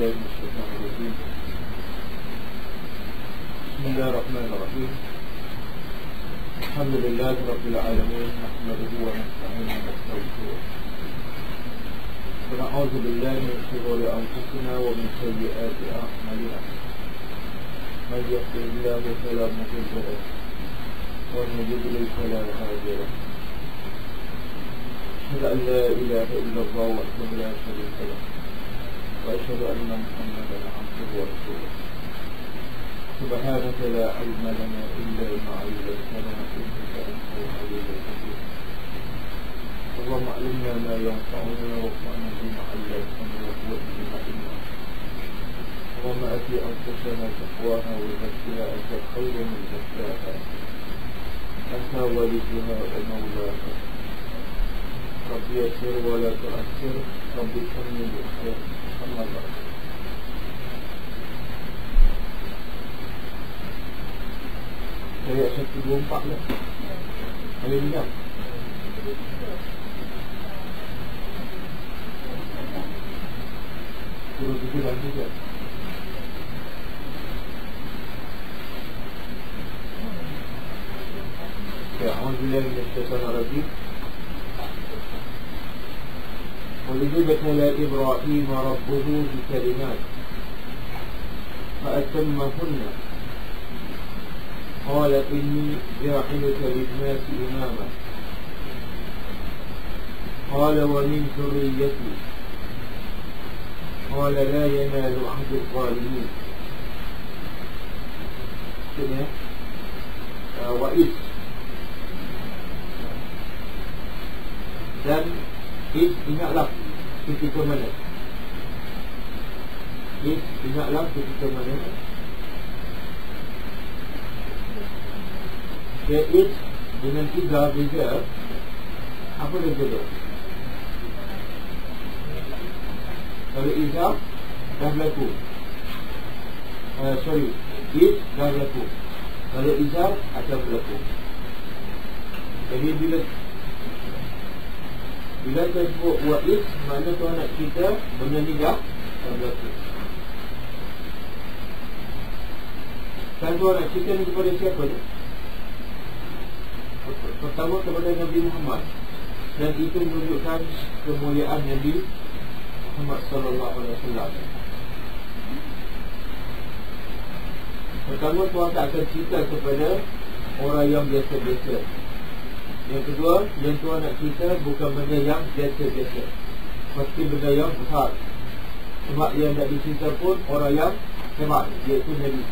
بالله من الشيطان الرجيم. بسم الله الرحمن الرحيم. الحمد لله رب العالمين، نحمده ونستعينه ونستغفره ونعوذ بالله من شرور أنفسنا ومن سيئات أعمالنا. من يهده الله فلا مضل له ومن يضلل فلا هادي له. أشهد أن لا إله إلا الله وحده لا شريك له وأشهد أن محمدا عبده ورسوله. سبحانك لا علم لنا إلا ما علمتنا إنك أنت العليم الحكيم. اللهم علمنا ما ينفعنا وانفعنا بما علمتنا وزدنا علما. اللهم آت أنفسنا تقواها وزكها أنت خير من زكاها أنت وليها ومولاها. رب يسر ولا تؤثر، رب كمل بالخير. أما بعد. Ayat 124 lah. Ada tidak? Suruh 7 dan 3. A'udzubillahi minasyaitonir rajim. وَلِجِبَتَ لَا إِبْرَاهِيمَ رَبُّهُ بِكَلِمَاتٍ فَأَتَمَّهُنَّ قال إني جاعلك للناس إماما قال ومن ذريتي قال لا ينال عهد الظالمين. وإذ dan ingatlah ketika mana ingatlah ketika mana It dengan 3 beza. Apa dia beza? Kalau izaf dah berlaku, it dah berlaku. Kalau izaf akan berlaku. Jadi bila kita sebut wa'id, mana tuan nak kita benda ni dah berlaku. Kan tuan nak cerita ni kepada siapa ni? Pertama kepada Nabi Muhammad, dan itu menunjukkan kemuliaan Nabi Muhammad sallallahu alaihi wasallam. Pertama, Tuhan tak akan cerita kepada orang yang biasa-biasa. Yang kedua, yang Tuhan nak cerita bukan benda yang biasa-biasa, pasti benda yang besar. Sebab yang nak dicerita pun orang yang hebat, iaitu Nabi.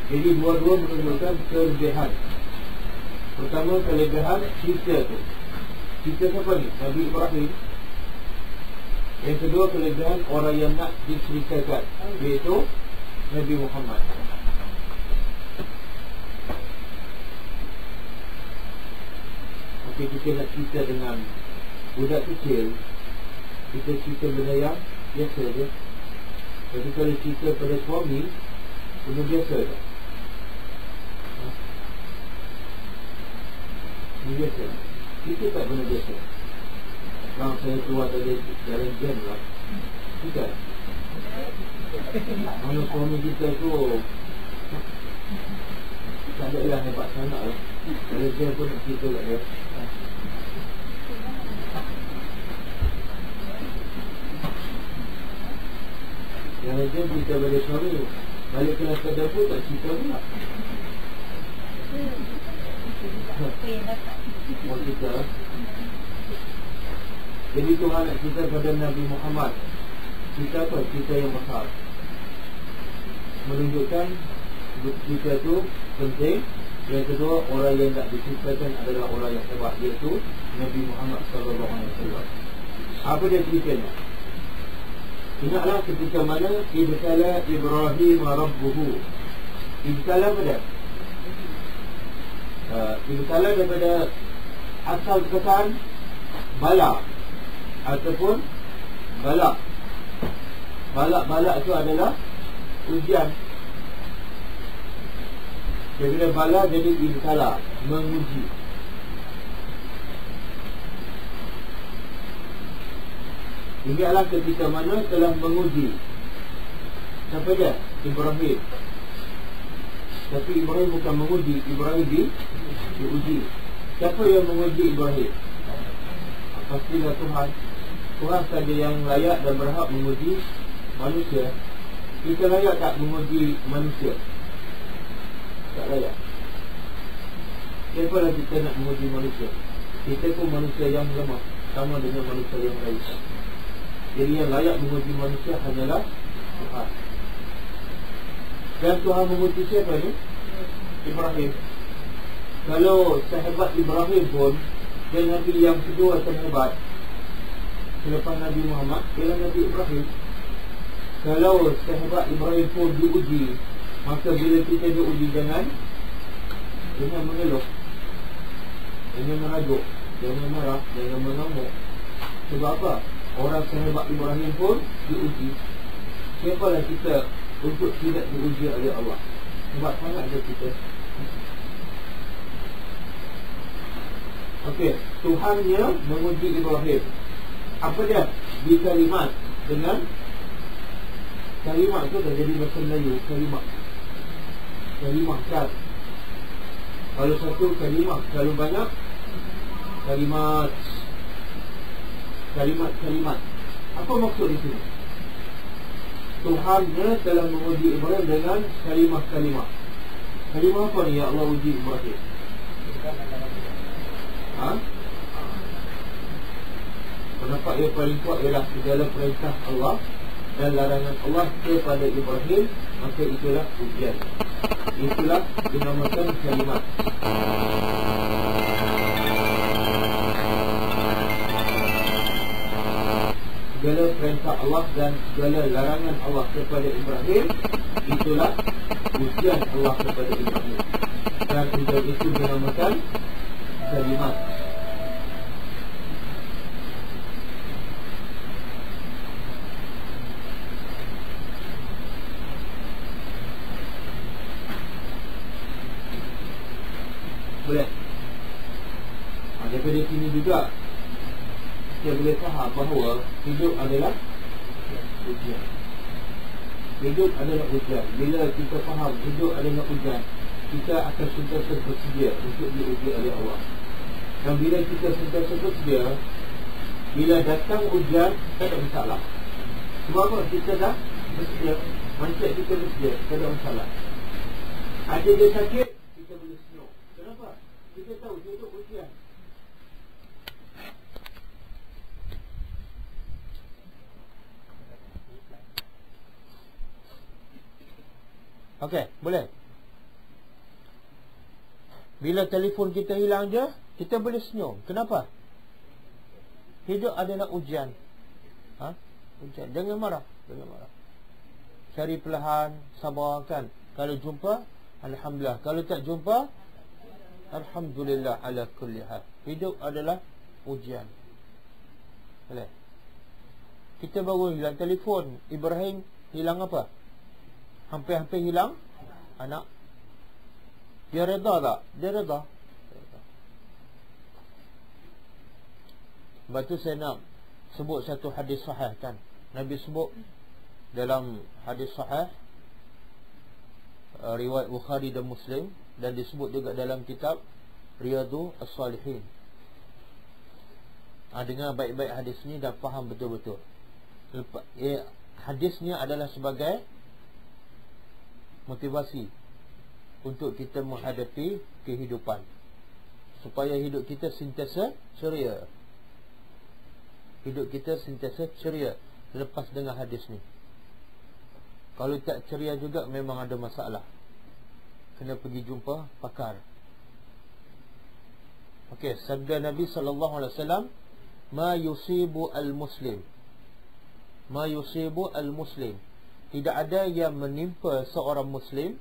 Jadi dua-dua menunjukkan kelebihan. Pertama, kelebihan cerita tu. Cerita siapa ni? Nabi Ibrahim. Yang kedua, kelebihan orang yang nak diceritakan, iaitu Nabi Muhammad. Okey, kita nak cerita dengan budak kecil, kita cerita benda yang biasa je. Tapi kalau cerita pada suami, benda biasa je. Biasa. Kita tak benda biasa. Kalau saya keluar dari jalan jam lah, tidak. Mana suami kita tu tak ada lah hebat sangat lah. Jalan jam pun nak cerita kat dia. Jalan jam kita pada suami, balik ke nasi dapur tak cerita pula. Kita. Jadi Tuhan nak cerita pada Nabi Muhammad. Cerita apa? Cerita yang besar, menunjukkan cerita itu penting. Yang kedua, orang yang nak diceritakan adalah orang yang hebat, iaitu Nabi Muhammad sallallahu alaihi wasallam. Apa dia ceritanya? Ingatlah ketika mana ibtala Ibrahim rabbuhu. Ibtala apa dia? Ibtala daripada asal perkataan bala ataupun balak. Balak itu adalah ujian. Daripada bala jadi ibtala, menguji. Ingatlah ketika mana telah menguji. Siapa dia? Ibrahim. Tapi Ibrahim bukan menguji, Ibrahim diuji. Siapa yang menguji Ibrahim? Pastilah Tuhan. Tuhan saja yang layak dan berhak menguji manusia. Kita layak tak menguji manusia? Tak layak. Siapalah kita nak menguji manusia? Kita pun manusia yang lemah, sama dengan manusia yang lain. Jadi yang layak menguji manusia hanyalah Tuhan. Dan Tuhan menguji siapa ni? Ibrahim. Kalau sahabat Ibrahim pun, dia Nabi yang kedua terhebat selepas Nabi Muhammad, ialah Nabi Ibrahim. Kalau sahabat Ibrahim pun diuji, maka bila kita diuji jangan mengeluh, jangan merajuk, jangan marah, jangan mengamuk. Sebab apa? Orang sahabat Ibrahim pun diuji. Siapalah kita untuk tidak diuji oleh Allah? Sebab sangat ada kita. Okey, Tuhannya menguji Ibrahim. Apa dia? Di kalimat. Dengan kalimat tu dah jadi bahasa Melayu. Kalimat kan. Kalau satu kalimat, kalau banyak kalimat. Apa maksud di sini? Tuhannya telah menguji Ibrahim dengan kalimah-kalimah. Kalimah apa ni ya Allah uji Ibrahim? Pendapat yang paling kuat ialah segala perintah Allah dan larangan Allah kepada Ibrahim, maka itulah ujian. Itulah dinamakan kalimat. Segala perintah Allah dan segala larangan Allah kepada Ibrahim, itulah ujian Allah kepada Ibrahim. Dan ujian itu dinamakan kalimat. Boleh? Daripada sini juga kita boleh faham bahawa hidup adalah ujian. Hidup adalah ujian. Bila kita faham hidup adalah ujian, kita akan sentiasa bersedia untuk diuji oleh Allah. Dan bila kita sentiasa bersedia, bila datang ujian, tak ada masalah. Sebab apa? Kita dah bersedia. Mindset kita bersedia, tak ada masalah. Ada dia sakit, kita boleh senyum. Kenapa? Kita tahu hidup ujian. Okey, boleh. Bila telefon kita hilang je, kita boleh senyum. Kenapa? Hidup adalah ujian. Ujian. Jangan marah. Cari perlahan, sabar kan. Kalau jumpa, alhamdulillah. Kalau tak jumpa, alhamdulillah ala kulli hal. Hidup adalah ujian. Boleh. Kita baru hilang telefon. Ibrahim hilang apa? Hampir-hampir hilang anak. Dia reda tak? Dia reda. Sebab tu saya nak sebut satu hadis sahih kan. Nabi sebut dalam hadis sahih riwayat Bukhari dan Muslim, dan disebut juga dalam kitab Riyadhus As-Salihin. Dengar baik-baik hadis ni dan faham betul-betul. Hadisnya adalah sebagai motivasi untuk kita menghadapi kehidupan, supaya hidup kita sentiasa ceria. Hidup kita sentiasa ceria lepas dengar hadis ni. Kalau tak ceria juga memang ada masalah. Kena pergi jumpa pakar. Okey, sabda Nabi SAW, ma yusibu al-muslim. Ma yusibu al-muslim. Tidak ada yang menimpa seorang Muslim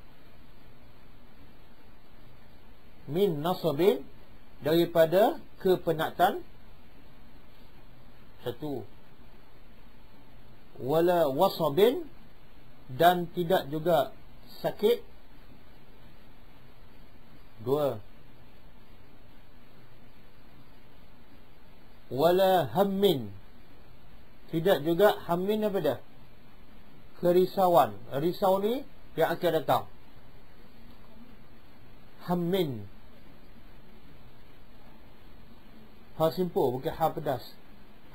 min nasabin, daripada kepenatan. Satu. Wala wasabin, dan tidak juga sakit. Dua. Wala hammin, Tidak juga hammin apa dah? Kerisauan. Risau ni yang akan datang. Hammin. Ha simple, bukan ha pedas.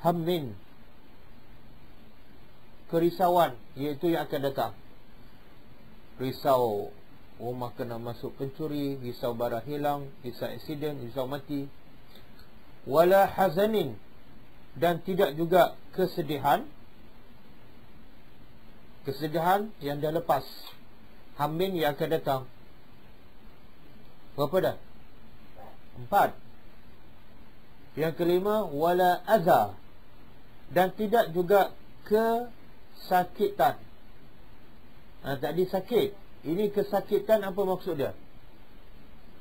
Hammin. Kerisauan, iaitu yang akan datang. Risau rumah kena masuk pencuri, risau barang hilang, risau aksiden, risau mati. Wala hazanin, dan tidak juga kesedihan. Kesedihan yang dah lepas. Hammin yang akan datang. Berapa dah? 4. Yang kelima, wala azza, dan tidak juga kesakitan. Tadi sakit. Ini kesakitan, apa maksud dia?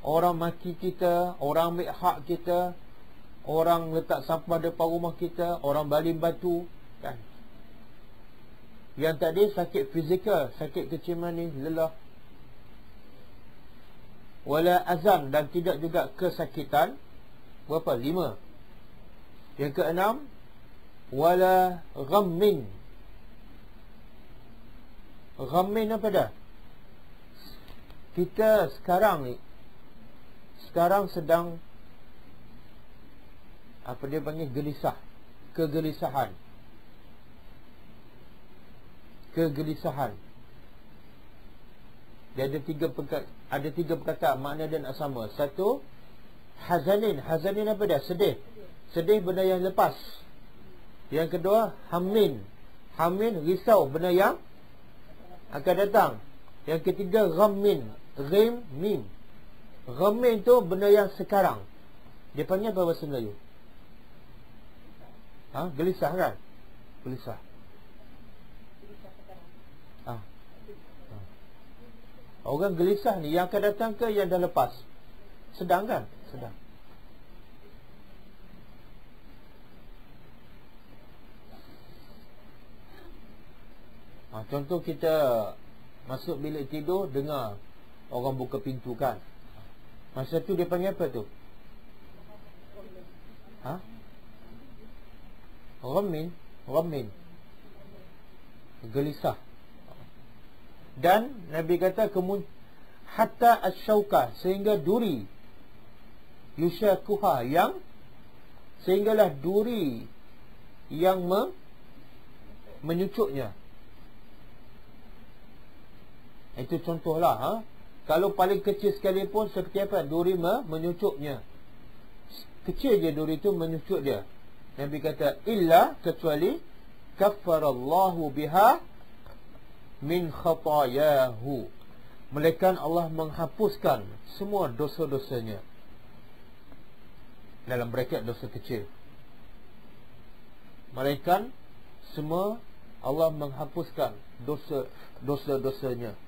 Orang maki kita, orang ambil hak kita, orang letak sampah depan rumah kita, orang baling batu, kan? Yang tadi sakit fizikal, sakit keciman ni, lelah. Wala azam, dan tidak juga kesakitan. Berapa? 5. Yang keenam, wala ghammin. Ghammin apa dah? Kita sekarang ni, sekarang sedang, apa dia panggil, gelisah. Kegelisahan. Kegelisahan. Dia ada tiga perkataan, makna dia nak sama. Satu, hazanin. Hazanin apa dah? Sedih. Sedih benda yang lepas. Yang kedua, hammin. Hammin, risau benda yang akan datang. Yang ketiga, ghammin. Ghim, mim. Ghammin tu benda yang sekarang. Dia panggil apa bahasa Melayu? Gelisah kan? Gelisah. Orang gelisah ni yang akan datang ke yang dah lepas? Sedang kan? Sedang. Contoh kita masuk bilik tidur, dengar orang buka pintu kan? Masa tu dia panggil apa tu? Ghammin. Ghammin. Gelisah. Dan Nabi kata hatta asyauka, sehingga duri, yushakuha, yang sehinggalah duri yang menyucuknya. Itu contohlah. Kalau paling kecil sekalipun, seperti apa? Duri menyucuknya. Kecil je duri tu menyucuk dia. Nabi kata, illa, kecuali kaffarallahu biha min khatayahu, melainkan Allah menghapuskan semua dosa-dosanya. Dalam braket dosa kecil. Melainkan semua Allah menghapuskan dosa-dosanya.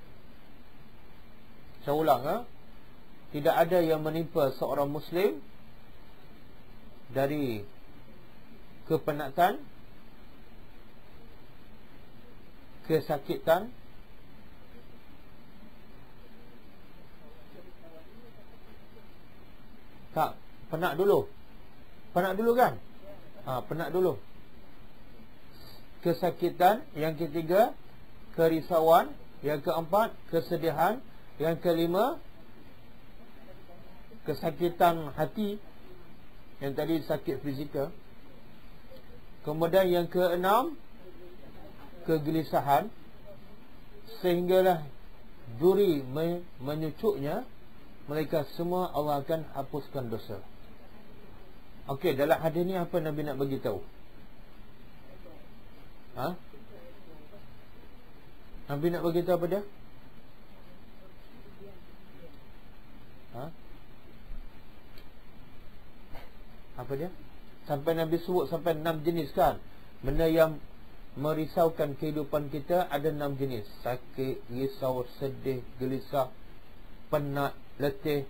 Saya ulang, tidak ada yang menimpa seorang Muslim dari kepenatan, kesakitan, tak, penat dulu. Penat dulu kan? Penat dulu. Kesakitan. Yang ketiga, kerisauan. Yang keempat, kesedihan. Yang kelima, kesakitan hati. Yang tadi sakit fizikal. Kemudian yang keenam, kegelisahan, sehinggalah duri menyucuknya. Mereka semua Allah akan hapuskan dosa. Okey, dalam hadis ni apa Nabi nak bagi tahu? Nabi nak bagi tahu apa dia? Apa dia? Sampai Nabi sebut sampai 6 jenis kan? Benda yang merisaukan kehidupan kita ada 6 jenis. Sakit, risau, sedih, gelisah, penat, letih.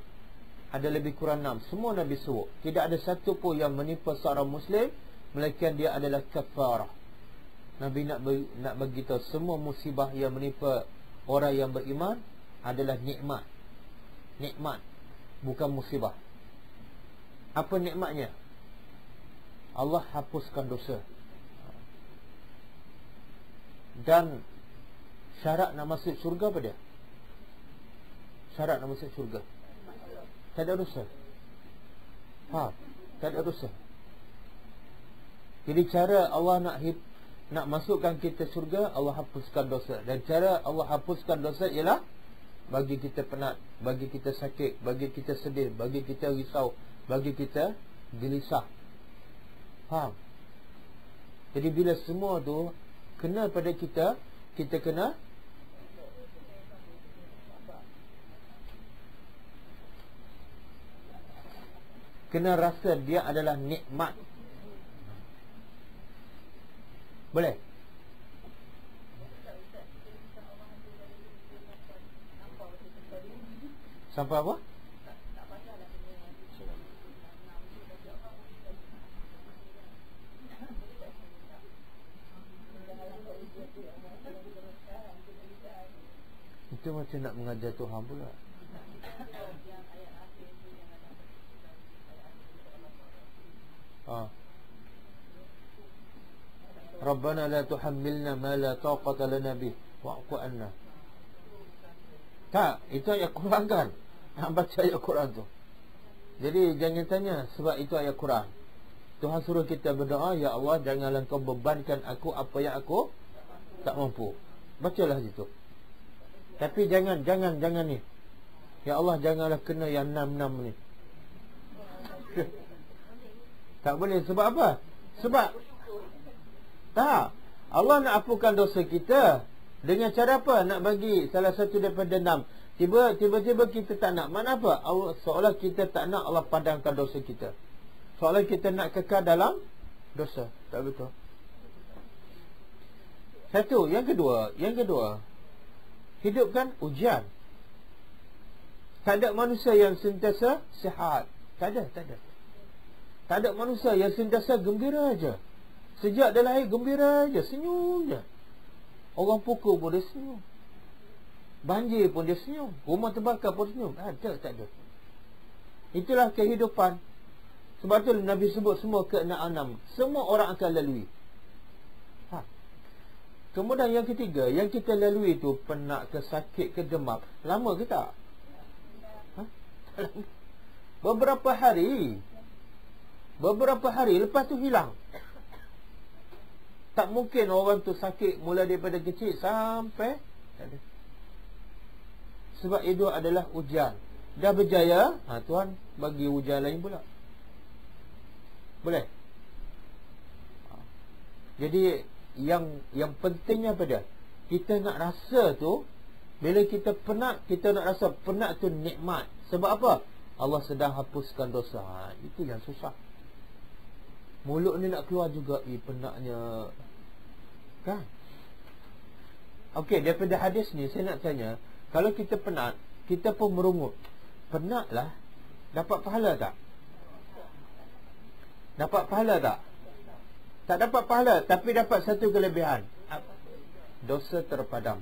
Ada lebih kurang 6. Semua Nabi sebut. Tidak ada satu pun yang menimpa seorang Muslim melainkan dia adalah kafarah. Nabi nak bagi tahu semua musibah yang menimpa orang yang beriman adalah nikmat. Nikmat, bukan musibah. Apa nikmatnya? Allah hapuskan dosa. Dan syarat nak masuk syurga apa dia? Syarat nak masuk syurga tak ada dosa. Tak ada dosa. Jadi cara Allah nak masukkan kita syurga, Allah hapuskan dosa. Dan cara Allah hapuskan dosa ialah bagi kita penat, bagi kita sakit, bagi kita sedih, bagi kita risau, bagi kita gelisah. Faham? Jadi bila semua tu kena pada kita, kita kena rasa dia adalah nikmat. Boleh? Sampai apa? Itu macam nak mengajar Tuhan pula. Rabbana la tuhammilna ma la taqata lana bih wa'fu anna. Tak, itu ayat Quran kan? Nak baca ayat Quran tu. Jadi jangan tanya sebab itu ayat Quran. Tuhan suruh kita berdoa, ya Allah janganlah kau bebankan aku apa yang aku tak mampu. Bacalah situ. Tapi jangan ni. Ya Allah janganlah kena yang 6 ni. Tak boleh. Sebab apa? Sebab tak, Allah nak hapuskan dosa kita dengan cara apa? Nak bagi salah satu daripada 6. Tiba-tiba kita tak nak. Mana apa? Allah, seolah kita tak nak Allah padamkan dosa kita. Seolah kita nak kekal dalam dosa. Tak betul. Satu. Yang kedua, hidupkan ujian. Tak ada manusia yang sentiasa sihat. Tak ada. Tak ada manusia yang sentiasa gembira aja. Sejak dia lahir gembira aja, senyum je. Orang pukul pun dia senyum. Banjir pun dia senyum. Rumah terbakar pun senyum. Tak ada. Itulah kehidupan. Sebab tu Nabi sebut semua keenam. Semua orang akan lalui. Kemudian yang ketiga, yang kita lalui tu penat ke sakit ke demam. Lama ke tak? Beberapa hari lepas tu hilang. Tak mungkin orang tu sakit mula daripada kecil sampai tak ada. Sebab itu adalah ujian. Dah berjaya, Tuhan bagi ujian lain pula. Boleh? Jadi yang pentingnya apa dia? Kita nak rasa tu, bila kita penat, kita nak rasa penat tu nikmat. Sebab apa? Allah sedang hapuskan dosa. Itu yang susah. Mulut ni nak keluar juga, penatnya. Kan? Okey, daripada hadis ni saya nak tanya, kalau kita penat, kita pun merungut. Penatlah, dapat pahala tak? Dapat pahala tak? Tak dapat pahala, tapi dapat satu kelebihan. Dosa terpadam.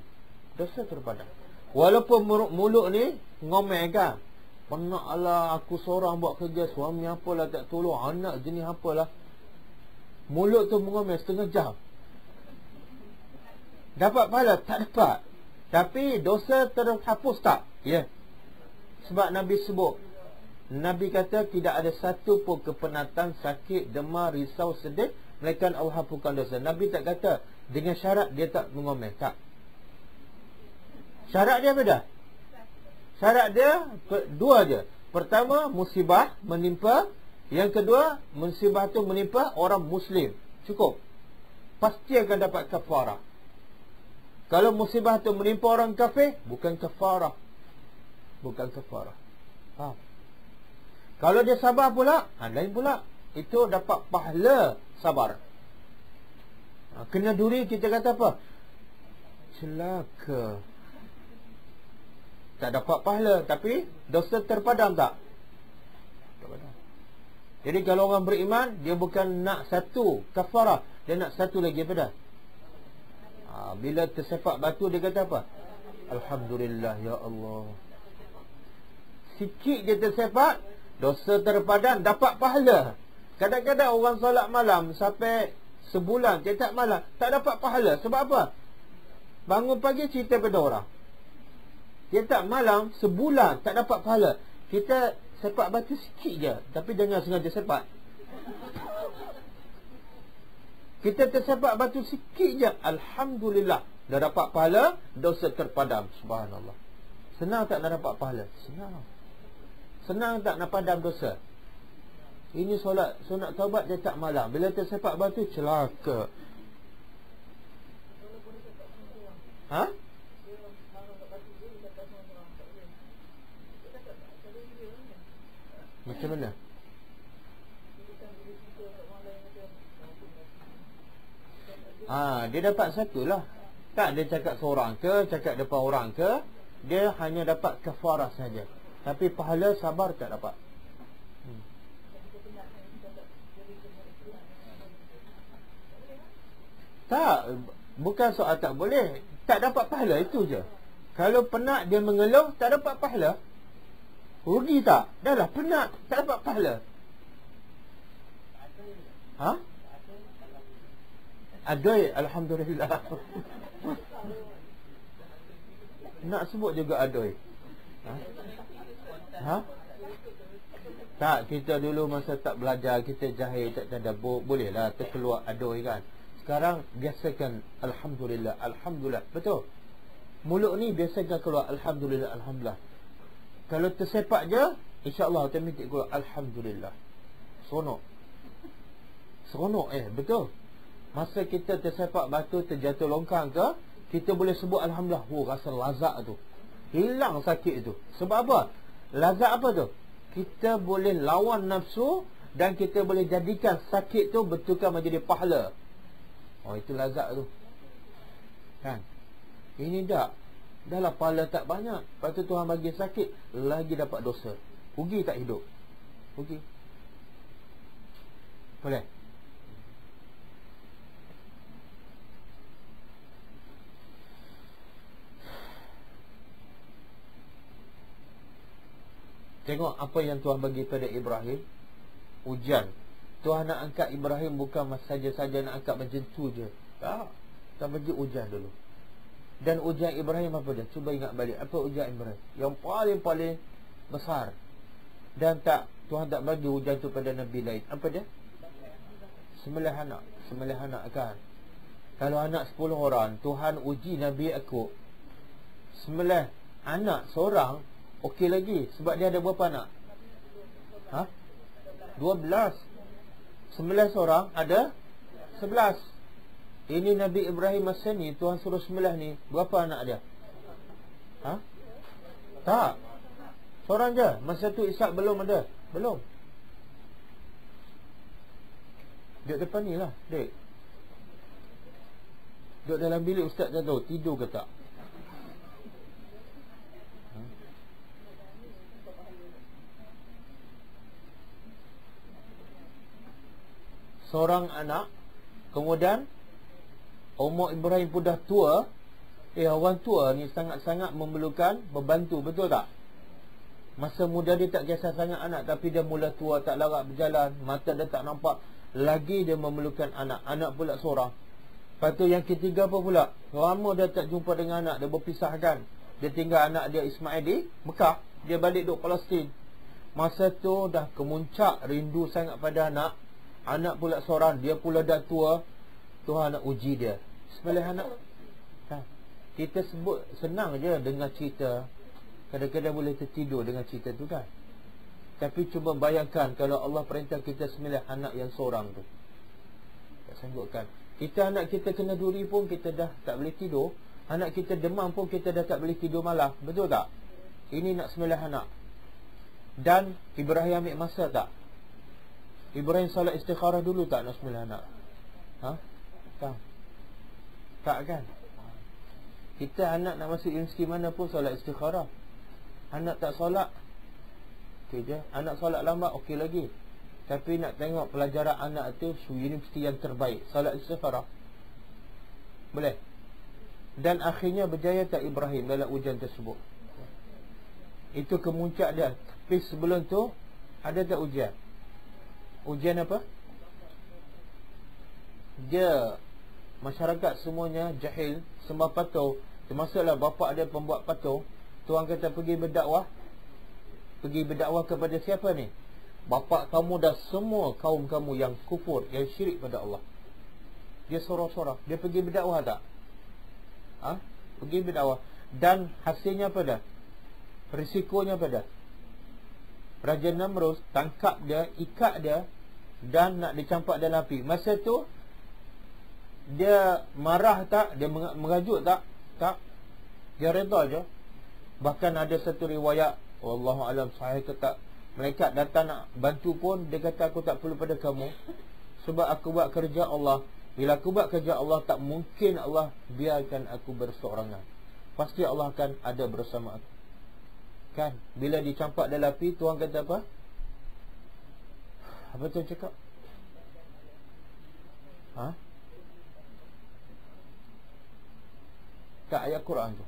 Walaupun mulut ni ngomel kan, penatlah aku seorang buat kerja, suami apalah tak tolong, anak jenis apalah. Mulut tu mengomel setengah jam. Dapat pahala? Tak dapat. Tapi dosa terhapus tak? Ya. Sebab Nabi sebut, Nabi kata tidak ada satu pun kepenatan, sakit, demam, risau, sedih melainkan Allah hapuskan dosa. Nabi tak kata dengan syarat dia tak mengomel. Tak. Syarat dia apa dah? Syarat dia dua je. Pertama, musibah menimpa. Yang kedua, musibah tu menimpa orang Muslim. Cukup. Pasti akan dapat kafarah. Kalau musibah tu menimpa orang kafir, bukan kafarah. Kalau dia sabar pula, lain pula. Itu dapat pahala sabar. Kena duri kita kata apa? Celaka. Tak dapat pahala, tapi dosa terpadam tak? Terpadam. Jadi kalau orang beriman, dia bukan nak satu kafarah, dia nak satu lagi apa dah? Bila tersepak batu dia kata apa? Alhamdulillah ya Allah. Sikit dia tersepak, dosa terpadam, dapat pahala. Kadang-kadang orang solat malam sampai sebulan tiap malam tak dapat pahala. Sebab apa? Bangun pagi cerita pada orang. Tiap malam sebulan tak dapat pahala. Kita sepak batu sikit je, tapi jangan sengaja sepak. Kita tersepak batu sikit je, alhamdulillah, dah dapat pahala, dosa terpadam. Subhanallah. Senang tak nak dapat pahala? Senang. Senang tak nak padam dosa? Ini solat sunat taubat dia tak malam. Bila tersepak batu, celaka. Ha? Macam mana? Dia dapat satu lah. Tak dia cakap seorang ke, cakap depan orang ke, dia hanya dapat kafarah saja. Tapi pahala sabar tak dapat. Tak, bukan soal tak boleh. Tak dapat pahala, itu je. Kalau penat dia mengeluh, tak dapat pahala. Rugi tak? Dah lah penat, tak dapat pahala. Ha? Adoi, alhamdulillah. Nak sebut juga adoi. Ha? Tak, kita dulu masa tak belajar, kita jahil, tak ada, boleh lah terkeluar adoi kan. Sekarang biasakan alhamdulillah, alhamdulillah. Betul? Mulut ni biasakan keluar alhamdulillah, alhamdulillah. Kalau tersepak je, insya-Allah automatik keluar alhamdulillah. Seronok. Seronok betul. Masa kita tersepak batu, terjatuh longkang ke, kita boleh sebut alhamdulillah. Rasa lazat tu. Hilang sakit tu. Sebab apa? Lazat apa tu? Kita boleh lawan nafsu dan kita boleh jadikan sakit tu betulkan menjadi pahala. Itu lazat tu. Kan? Ini tak. Dah lah pahala tak banyak. Lepas tu Tuhan bagi sakit, lagi dapat dosa. Rugi tak hidup? Rugi. Boleh? Tengok apa yang Tuhan bagi pada Ibrahim. Ujian. Tuhan nak angkat Ibrahim bukan saja-saja nak angkat macam tu je. Tak. Tuhan bagi ujian dulu. Dan ujian Ibrahim apa dia? Cuba ingat balik. Apa ujian Ibrahim? Yang paling-paling besar. Dan tak, Tuhan tak bagi ujian tu pada Nabi lain. Apa dia? Sembelih anak. Sembelih anak kan. Kalau anak 10 orang, Tuhan uji Nabi aku. Sembelih anak seorang, okey lagi. Sebab dia ada berapa anak? 12. Sembelih seorang ada 11. Ini Nabi Ibrahim masa ni Tuhan suruh sembelih ni, berapa anak dia? Tak. Seorang je. Masa tu Ishak belum ada. Belum. Duduk depan ni lah, dek. Duduk dalam bilik ustaz tak tahu tidur ke tak. Seorang anak. Kemudian umur Ibrahim pun dah tua. Orang tua ni sangat-sangat memerlukan membantu. Betul tak? Masa muda dia tak kisah sangat anak, tapi dia mula tua, tak larat berjalan, mata dia tak nampak, lagi dia memerlukan anak. Anak pula seorang. Lepas tu yang ketiga apa pula? Lama dia tak jumpa dengan anak, dia berpisahkan. Dia tinggal anak dia Ismail di Mekah. Dia balik duduk Palestin. Masa tu dah kemuncak rindu sangat pada anak. Anak pula seorang, dia pula dah tua. Tuhan nak uji dia. Sembelih anak. Kita sebut senang je dengar cerita. Kadang-kadang boleh tertidur dengan cerita tu kan. Tapi cuba bayangkan kalau Allah perintah kita sembelih anak yang seorang tu. Tak sanggupkan. Kita anak kita kena duri pun kita dah tak boleh tidur. Anak kita demam pun kita dah tak boleh tidur malam. Betul tak? Ini nak sembelih anak. Dan Ibrahim ambil masa tak? Ibrahim salat istikharah dulu tak nak sembelih anak? Tak kan? Kita anak nak masuk universiti mana pun solat istikharah. Anak tak solat, okey je. Anak solat lambat, okey lagi. Tapi nak tengok pelajaran anak tu universiti yang terbaik, solat istikharah. Boleh. Dan akhirnya berjaya tak Ibrahim dalam ujian tersebut? Itu kemuncak dia. Tapi sebelum tu ada tak ujian? Ujian apa? Dia masyarakat semuanya jahil, sembah patung, termasuklah bapa dia pembuat patung. Tuhan kata pergi berdakwah. Pergi berdakwah kepada siapa ni? Bapa kamu dan semua kaum kamu yang kufur, yang syirik pada Allah. Dia sorok-sorok. Dia pergi berdakwah tak? Pergi berdakwah. Dan hasilnya apa dah? Risikonya apa dah? Raja Namrud tangkap dia, ikat dia dan nak dicampak dalam api. Masa tu dia marah tak? Dia mengajuk tak? Tak. Dia redha je. Bahkan ada satu riwayat, wallahu alam sahih ke tak, malaikat datang nak bantu pun dia kata aku tak perlu pada kamu, sebab aku buat kerja Allah. Bila aku buat kerja Allah, tak mungkin Allah biarkan aku berseorangan. Pasti Allah akan ada bersama aku. Kan? Bila dicampak dalam api, Tuhan kata apa? Apa Tuhan cakap? Tak, ayat Quran tu.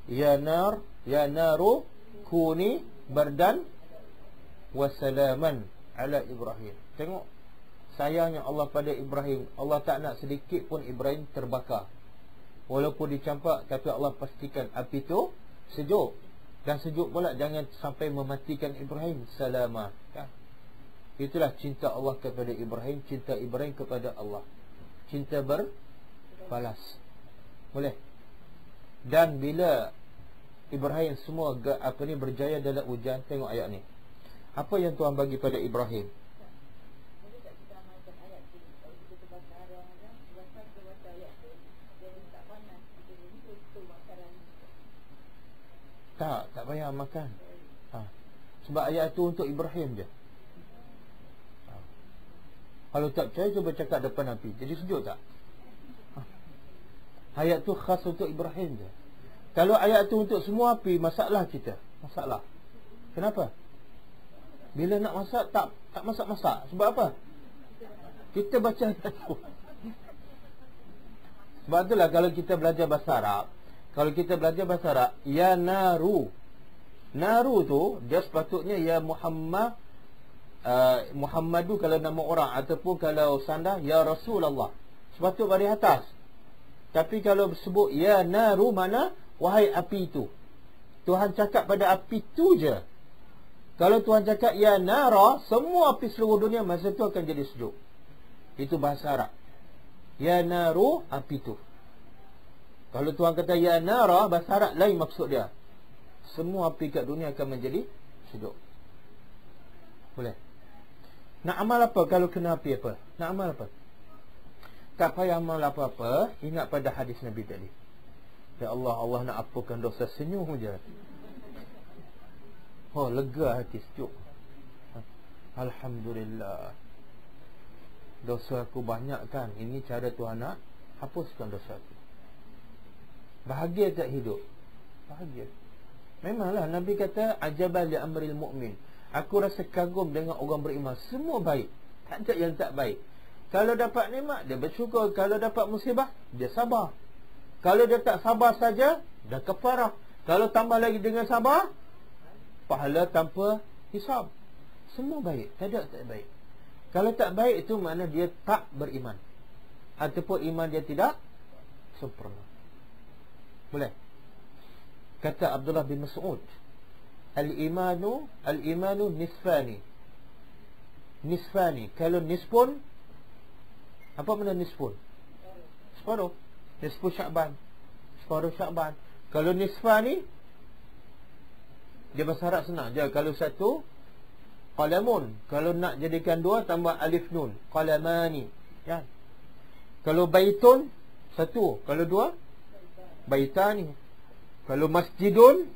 Ya naru kuni bardan wa salaman ala Ibrahim. Tengok sayangnya Allah pada Ibrahim. Allah tak nak sedikit pun Ibrahim terbakar. Walaupun dicampak, tapi Allah pastikan api tu sejuk. Dan sejuk pula jangan sampai mematikan Ibrahim. Salama. Itulah cinta Allah kepada Ibrahim, cinta Ibrahim kepada Allah. Cinta berbalas. Boleh. Dan bila Ibrahim semua berjaya dalam ujian, tengok ayat ni. Apa yang Tuhan bagi pada Ibrahim? Tak payah makan. Sebab ayat tu untuk Ibrahim je. Kalau tak percaya, cuba cakap depan api. Jadi sejuk tak? Ayat tu khas untuk Ibrahim je. Kalau ayat tu untuk semua api, masalah kita. Masalah. Kenapa? Bila nak masak, tak masak-masak. Sebab apa? Kita baca ayat tu. Sebab itulah kalau kita belajar bahasa Arab, kalau kita belajar bahasa Arab, ya naru. Naru tu dia sepatutnya ya Muhammad, Muhammadu kalau nama orang, ataupun kalau sanda ya Rasulullah. Sepatut baris atas. Tapi kalau sebut ya naru, mana wahai api itu. Tuhan cakap pada api tu je. Kalau Tuhan cakap ya nara, semua api seluruh dunia masa tu akan jadi sejuk. Itu bahasa Arab. Ya naru, api tu. Kalau Tuhan kata ya nara, bahasa Arab lain maksud dia. Semua api kat dunia akan menjadi sejuk. Boleh. Nak amal apa kalau kena api apa? Nak amal apa? Tak payah amal apa-apa. Ingat pada hadis Nabi tadi. Ya Allah, Allah nak apakan dosa, senyum je. Oh, lega hati, sejuk. Alhamdulillah. Dosa aku banyak kan. Ini cara Tuhan nak hapuskan dosa aku. Bahagia tak hidup? Bahagia. Memanglah Nabi kata ajabal li amril mu'min. Aku rasa kagum dengan orang beriman. Semua baik. Tak ada yang tak baik. Kalau dapat nikmat, dia bersyukur. Kalau dapat musibah, dia sabar. Kalau dia tak sabar saja, dah kafarah. Kalau tambah lagi dengan sabar, pahala tanpa hisab. Semua baik. Tak ada tak baik. Kalau tak baik itu makna dia tak beriman, ataupun iman dia tidak sempurna. Boleh. Kata Abdullah bin Mas'ud, Al-imanu nisfani. Nisfani. Kalau nisfun, apa makna nisfun? Separuh. Nisfu Sya'ban, separuh Sya'ban. Kalau nisfani, dia bahasa Arab senang je. Kalau satu, qalamun. Kalau nak jadikan dua, tambah alif nun, qalamani. Ya. Kalau baitun, satu. Kalau dua, baitani. Kalau masjidun,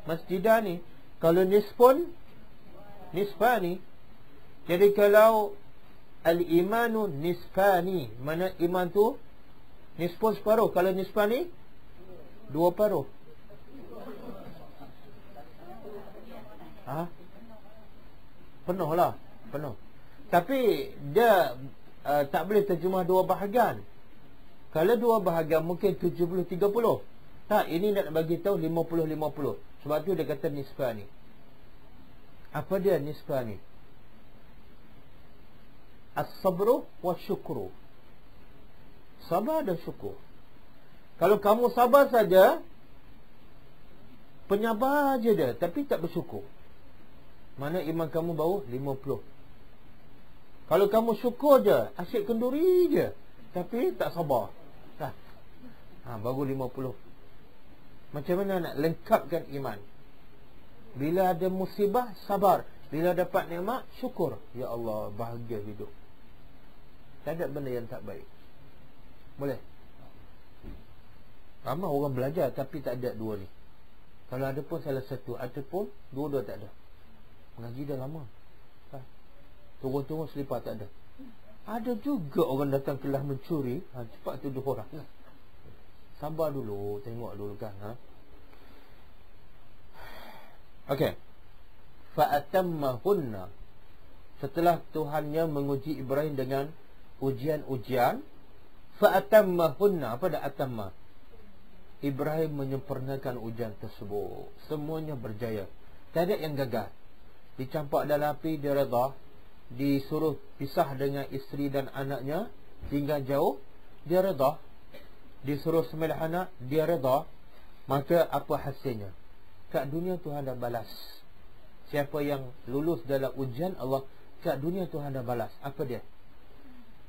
masjidani. Kalau nisfun, nisfani. Jadi kalau al-imanu nisfani, mana iman tu nisfun separuh. Kalau nisfani, dua paruh. Penuh lah. Penuh. Tapi dia tak boleh terjemah dua bahagian. Kalau dua bahagian mungkin 70-30. Tak, ini nak bagi tahu 50-50. Sebab tu dia kata nisfani. Apa dia nisfani? As-sabru wa syukru. Sabar dan syukur. Kalau kamu sabar saja, penyabar je dia, tapi tak bersyukur, mana iman kamu baru 50. Kalau kamu syukur je, asyik kenduri je, tapi tak sabar, baru 50. Macam mana nak lengkapkan iman? Bila ada musibah, sabar. Bila dapat nikmat, syukur. Ya Allah, bahagia hidup. Tak ada benda yang tak baik. Boleh? Ramai orang belajar tapi tak ada dua ni. Kalau ada pun salah satu, ataupun dua-dua tak ada. Mengaji dah lama, turun-turun selipar tak ada. Ada juga orang datang kelas mencuri, cepat tuduh orang. Sabar dulu, tengok dulu kan. Okey. Fa'atammahunna. Setelah Tuhannya menguji Ibrahim dengan ujian-ujian, fa'atammahunna. Apa dah atamma? Ibrahim menyempurnakan ujian tersebut. Semuanya berjaya. Tak ada yang gagal. Dicampak dalam api, dia redha. Disuruh pisah dengan isteri dan anaknya, tinggal jauh, dia redha. Disuruh sembelih anak, dia redha. Maka apa hasilnya? Kat dunia Tuhan dah balas. Siapa yang lulus dalam ujian Allah, kat dunia Tuhan dah balas. Apa dia?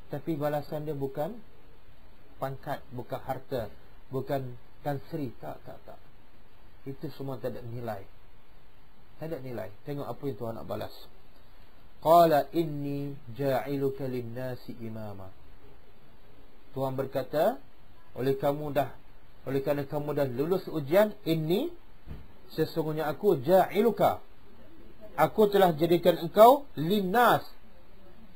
Tapi balasan dia bukan pangkat, bukan harta, bukan tansri. Tak. Itu semua tak ada nilai. Tak ada nilai. Tengok apa yang Tuhan nak balas. Qala inni ja'iluka lin-nasi imama. Tuhan berkata, oleh kerana kamu dah lulus ujian, inni, sesungguhnya aku ja'iluka, aku telah jadikan engkau linnas,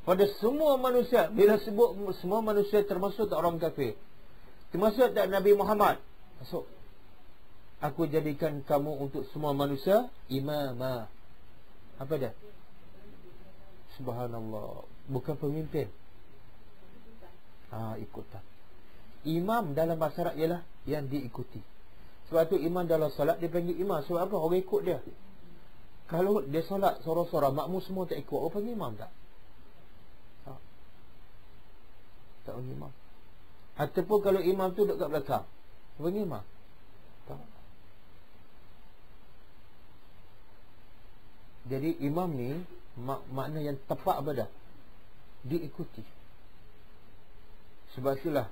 pada semua manusia. Bila sebut semua manusia, termasuk tak orang kafir, termasuk tak Nabi Muhammad, masuk. Aku jadikan kamu untuk semua manusia imama. Apa dia? Subhanallah. Bukan pemimpin. Ikutan. Imam dalam bahasa Arab ialah yang diikuti. Sebab tu imam dalam solat dia panggil imam. Sebab apa? Orang ikut dia. Kalau dia solat sorang-sorang, makmum semua tak ikut, orang panggil imam tak? Tak panggil imam. Ataupun kalau imam tu duduk kat belakang, dia panggil imam tak? Jadi imam ni makna yang tepat apa dah? Diikuti. Sebab itulah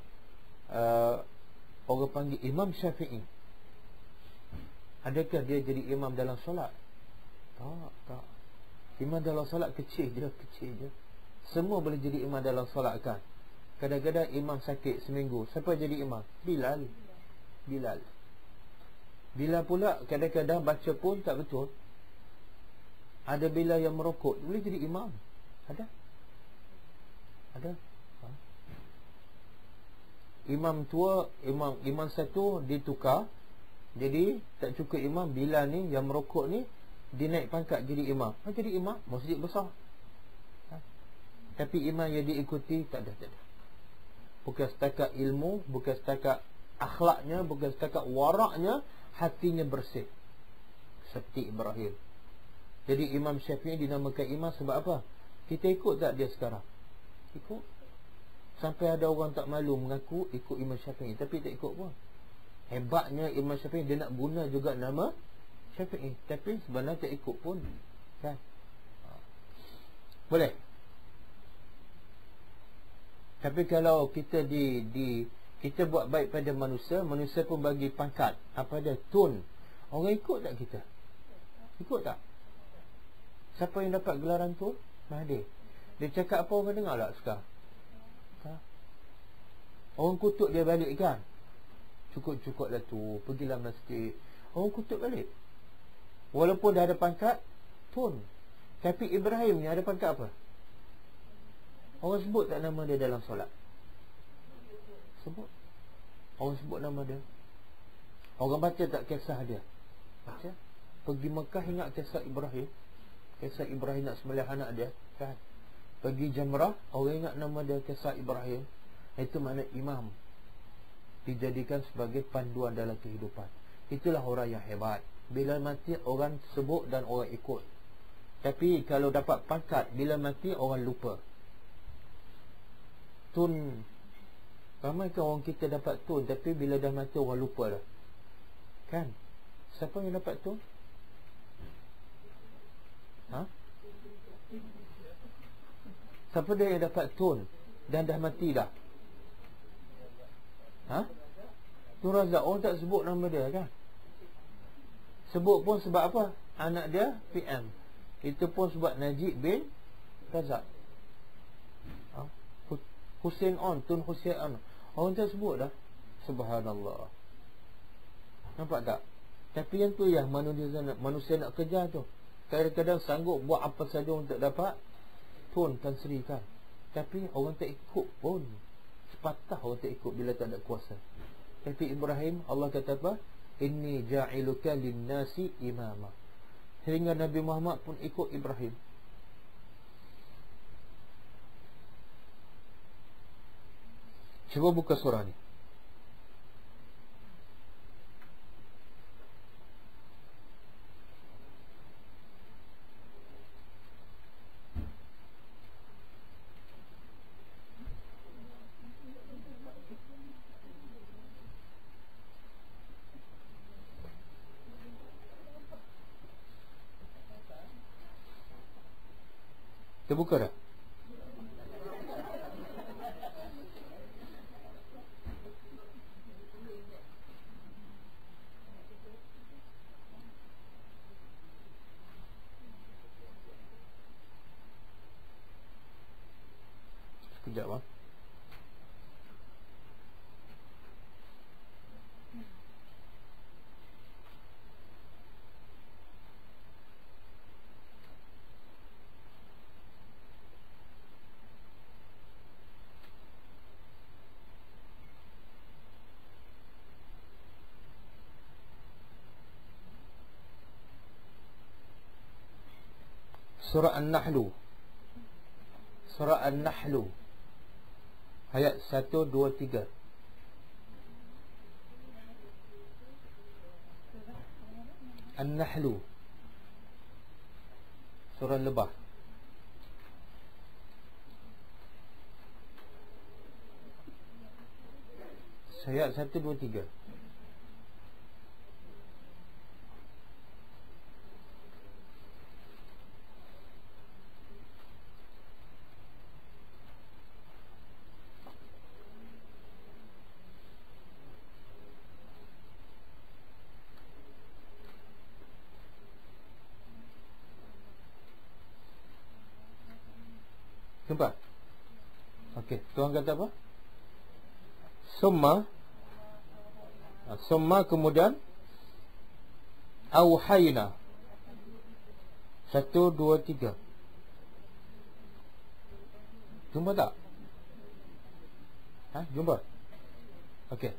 orang panggil Imam Syafi'i. Adakah dia jadi imam dalam solat? Tak. Imam dalam solat kecil je. Semua boleh jadi imam dalam solat kan. Kadang-kadang imam sakit seminggu, siapa jadi imam? Bilal. Bilal pula kadang-kadang baca pun tak betul. Ada Bilal yang merokok, boleh jadi imam. Ada. Imam tua, imam satu ditukar, jadi tak cukup imam. Bilal ni yang merokok ni dinaik pangkat jadi imam. Jadi imam masjid besar. Tapi imam yang diikuti tak ada. Bukan setakat ilmu, bukan setakat akhlaknya, bukan setakat waraknya, hatinya bersih. Seperti Ibrahim. Jadi Imam Syafi'i dinamakan imam sebab apa? Kita ikut tak dia sekarang? Ikut. Sampai ada orang tak malu mengaku ikut Imam Syafi'i, tapi tak ikut pun. Hebatnya Imam Syafi'i, dia nak guna juga nama Syafi'i, tapi sebenarnya tak ikut pun kan? Boleh. Tapi kalau kita kita buat baik pada manusia, manusia pun bagi pangkat, apa dia, tun. Orang ikut tak kita? Ikut tak? Siapa yang dapat gelaran tu? Mahathir. Dia cakap apa orang dengar tak sekarang? Orang kutuk dia balik kan? Cukup-cukup lah tu, pergilah masjid. Orang kutuk balik. Walaupun dah ada pangkat tun. Tapi Ibrahim ni ada pangkat apa? Orang sebut tak nama dia dalam solat? Sebut. Orang sebut nama dia. Orang baca tak kisah dia? Baca. Pergi Mekah ingat kisah Ibrahim. Kisah Ibrahim nak sembelih anak dia kan? Pergi Jamrah, orang ingat nama dia kisah Ibrahim. Itu makna imam, dijadikan sebagai panduan dalam kehidupan. Itulah orang yang hebat. Bila mati orang sebut dan orang ikut. Tapi kalau dapat pangkat, bila mati orang lupa. Tun Ramai kan orang kita dapat tun, tapi bila dah mati orang lupa dah. Kan? Siapa yang dapat tun? Ha? Siapa dia yang dapat tun dan dah mati dah? Ha? Tun Razak. Orang tak sebut nama dia kan? Sebut pun sebab apa? Anak dia PM. Itu pun sebab Najib bin Razak. Ha? Hussein on, Tun Hussein on. Orang tak sebut dah. Subhanallah. Nampak tak? Tapi yang tu yang manusia nak kejar tu. Kadang-kadang sanggup buat apa saja untuk dapat Tun Tan Sri kan. Tapi orang tak ikut pun. Sepatah orang tak ikut bila tak ada kuasa. Tapi Ibrahim, Allah kata apa? Inni ja'iluka linnasi imama. Sehingga Nabi Muhammad pun ikut Ibrahim. Cuba buka surah ni. Kita buka dah. Sekejap lah. Surah An-Nahlu. Surah An-Nahlu ayat 1, 2, 3. An-Nahlu, surah lebah. Ayat 1, 2, 3. Nampak? Okey, Tuhan kata apa? Summa kemudian auhayna. 1, 2, 3. Jumpa tak? Ha? Jumpa? Okey.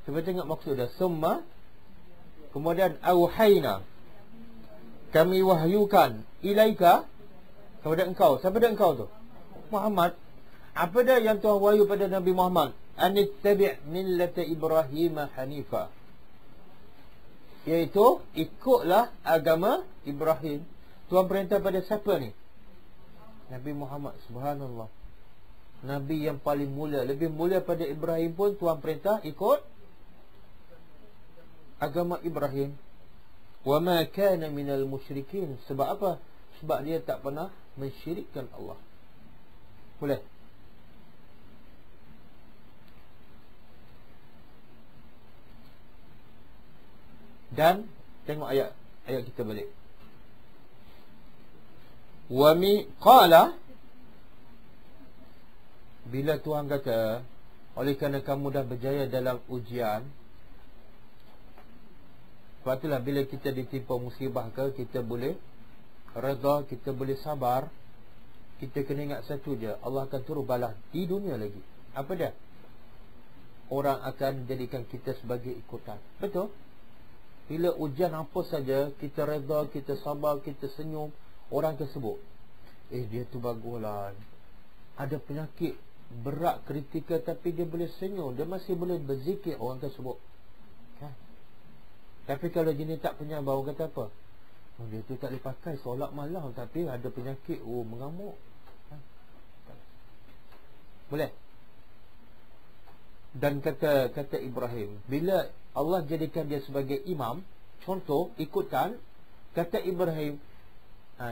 Cuba tengok maksud dia. Summa kemudian auhayna. Kami wahyukan ilaika kepada engkau. Siapa dia engkau tu? Muhammad. Apa dah yang Tuhan wahyu pada Nabi Muhammad? Anittabi' millata Ibrahim hanifa. Iaitu ikutlah agama Ibrahim. Tuhan perintah pada siapa ni? Nabi Muhammad. Subhanallah. Nabi yang paling mulia, lebih mulia pada Ibrahim pun Tuhan perintah ikut agama Ibrahim. Wa ma kana minal musyrikin. Sebab apa? Sebab dia tak pernah mensyirikkan Allah. Boleh? Dan tengok ayat kita balik. Wa mi qala, bila Tuhan kata oleh kerana kamu dah berjaya dalam ujian. Sebab itulah bila kita ditimpa musibah ke, kita boleh redha, kita boleh sabar. Kita kena ingat satu je, Allah akan turun balas di dunia lagi. Apa dia? Orang akan jadikan kita sebagai ikutan. Betul? Bila ujian apa saja, kita redha, kita sabar, kita senyum, orang akan sebut, dia tu baguslah. Ada penyakit berat, kritikal, tapi dia boleh senyum, dia masih boleh berzikir, orang akan sebut. Kan? Tapi kalau jenis tak penyabar, orang kata apa? Dia tu tak boleh pakai solat malam, tapi ada penyakit, mengamuk. Boleh? Dan kata Ibrahim, bila Allah jadikan dia sebagai imam, contoh, ikutan, kata Ibrahim,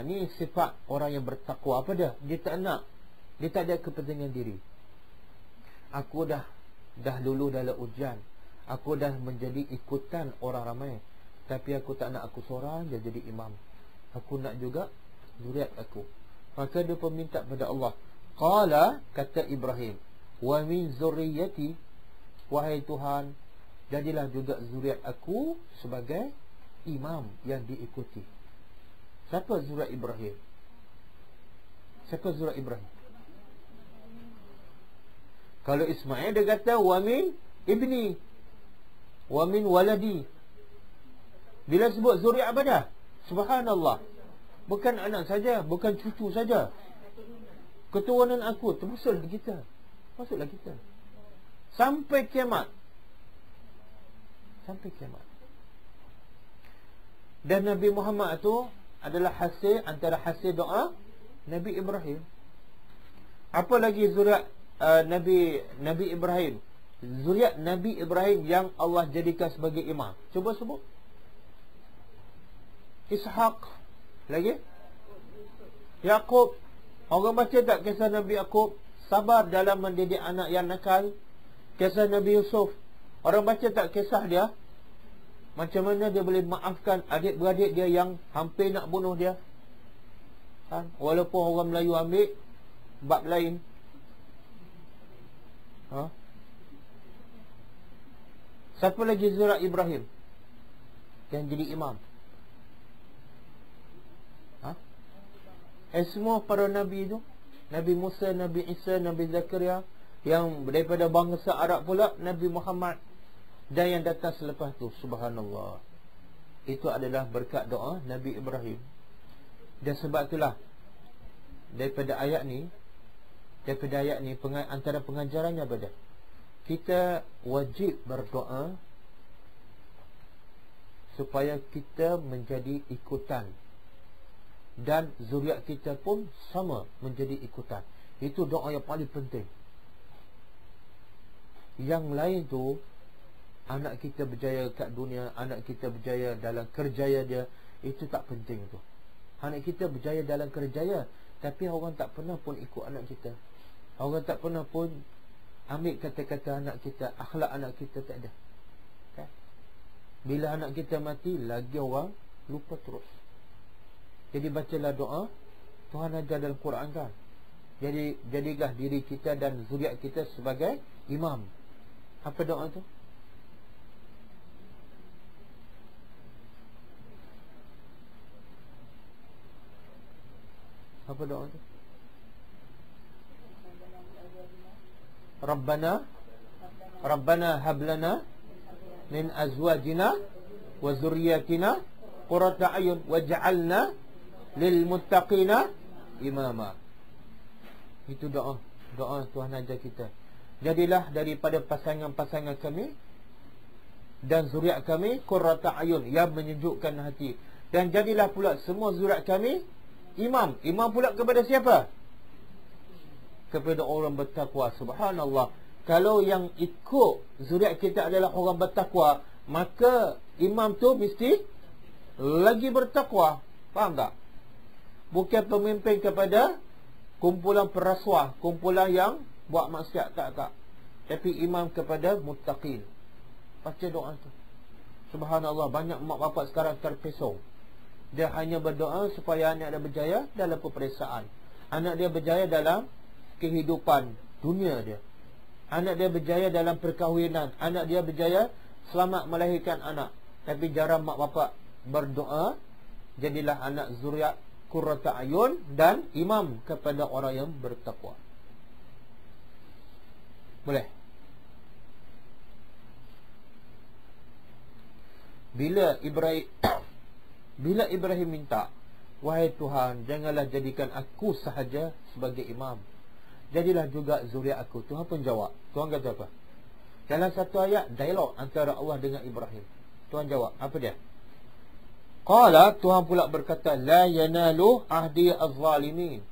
ni sifat orang yang bertakwa. Apa dah? Dia tak ada kepentingan diri. Aku dah dulu dalam ujian, aku dah menjadi ikutan orang ramai, tapi aku tak nak aku seorang je jadi imam. Aku nak juga zuriat aku. Maka dia pun minta pada Allah. Qala, kata Ibrahim, wa min zurriyyati, wahai Tuhan, jadilah juga zuriat aku sebagai imam yang diikuti. Siapa zuriat Ibrahim? Siapa zuriat Ibrahim? Kalau Ismail dia kata wa min ibni, wa min waladi. Bila sebut zuriat apa dah? Subhanallah. Bukan anak saja, bukan cucu saja. Keturunan aku, termasuklah kita. Masuklah kita. Sampai kiamat. Sampai kiamat. Dan Nabi Muhammad tu adalah hasil, antara hasil doa Nabi Ibrahim. Apa lagi zuriat Nabi Ibrahim? Zuriat Nabi Ibrahim yang Allah jadikan sebagai imam. Cuba sebut. Ishaq. Lagi? Yaqub. Orang baca tak kisah Nabi Yaqub? Sabar dalam mendidik anak yang nakal. Kisah Nabi Yusuf. Orang baca tak kisah dia? Macam mana dia boleh maafkan adik-beradik dia yang hampir nak bunuh dia? Walaupun orang Melayu ambil bab lain. Siapa lagi zuriat Ibrahim yang jadi imam? Semua para Nabi itu, Nabi Musa, Nabi Isa, Nabi Zakaria, yang daripada bangsa Arab pula Nabi Muhammad, dan yang datang selepas tu. Subhanallah. Itu adalah berkat doa Nabi Ibrahim. Dan sebab itulah daripada ayat ni antara pengajarannya pada kita wajib berdoa supaya kita menjadi ikutan, dan zuriat kita pun sama menjadi ikutan. Itu doa yang paling penting. Yang lain tu, anak kita berjaya kat dunia, anak kita berjaya dalam kerjaya dia, itu tak penting tu. Anak kita berjaya dalam kerjaya, tapi orang tak pernah pun ikut anak kita. Orang tak pernah pun ambil kata-kata anak kita, akhlak anak kita tak ada. Bila anak kita mati, lagi orang lupa terus. Jadi bacalah doa Tuhan ajar dalam Quran kan. Jadi jadilah diri kita dan zuriat kita sebagai imam. Apa doa tu? Apa doa tu? Rabbana hablana min azwajina wa zurriyatina qurrata ayun waj'alna lil muttaqina imama. Itu doa Tuhan ajar kita. Jadilah daripada pasangan-pasangan kami dan zuriat kami qurrata ayun, yang menyejukkan hati. Dan jadilah pula semua zuriat kami imam. Imam pula kepada siapa? Kepada orang bertakwa. Subhanallah. Kalau yang ikut zuriat kita adalah orang bertakwa, maka imam tu mesti lagi bertakwa. Faham tak? Bukan pemimpin kepada kumpulan perasuah, kumpulan yang buat maksiat, tak. Tapi imam kepada muttaqin. Baca doa tu. Subhanallah, banyak mak bapak sekarang terpesong. Dia hanya berdoa supaya anak dia berjaya dalam peperiksaan, anak dia berjaya dalam kehidupan dunia dia, anak dia berjaya dalam perkahwinan, anak dia berjaya selamat melahirkan anak. Tapi jarang mak bapak berdoa, jadilah anak zuriat qurrata ayun dan imam kepada orang yang bertakwa. Boleh? Bila Ibrahim minta, wahai Tuhan, janganlah jadikan aku sahaja sebagai imam, jadilah juga zuriat aku. Tuhan pun jawab. Tuhan kata apa? Dalam satu ayat, dialog antara Allah dengan Ibrahim. Tuhan jawab, apa dia? Qala, Tuhan pula berkata, la yanalu ahdi az-zalimin.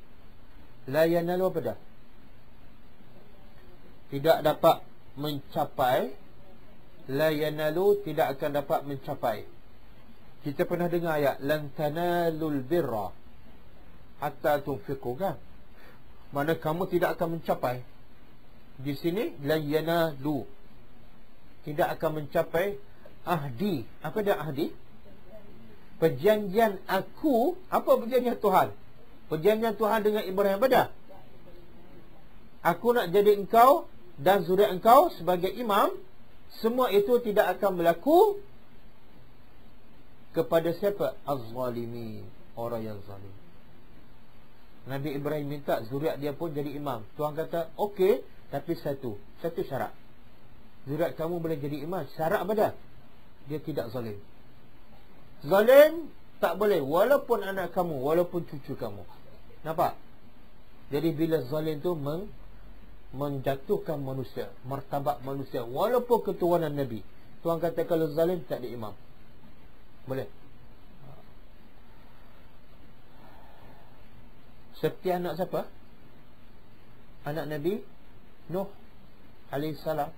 La yanalu apa dah? Tidak dapat mencapai, la yanalu, tidak akan dapat mencapai. Kita pernah dengar ayat lan tanalul birra hatta tunfiqu, kan? Mana kamu tidak akan mencapai. Di sini la yanalu, tidak akan mencapai ahdi. Apa dia ahdi? Perjanjian aku. Apa perjanjian Tuhan? Perjanjian Tuhan dengan Ibrahim pada, aku nak jadi engkau dan zuriat engkau sebagai imam. Semua itu tidak akan berlaku kepada siapa? Az-zalimin, orang yang zalim. Nabi Ibrahim minta zuriat dia pun jadi imam. Tuhan kata okey, tapi satu syarat. Zuriat kamu boleh jadi imam. Syarat apa dah? Dia tidak zalim. Zalim tak boleh, walaupun anak kamu, walaupun cucu kamu. Nampak? Jadi bila zalim tu menjatuhkan manusia, martabat manusia, walaupun keturunan Nabi. Tuhan kata kalau zalim tak ada imam. Boleh. Seperti anak siapa? Anak Nabi Nuh alaihissalam.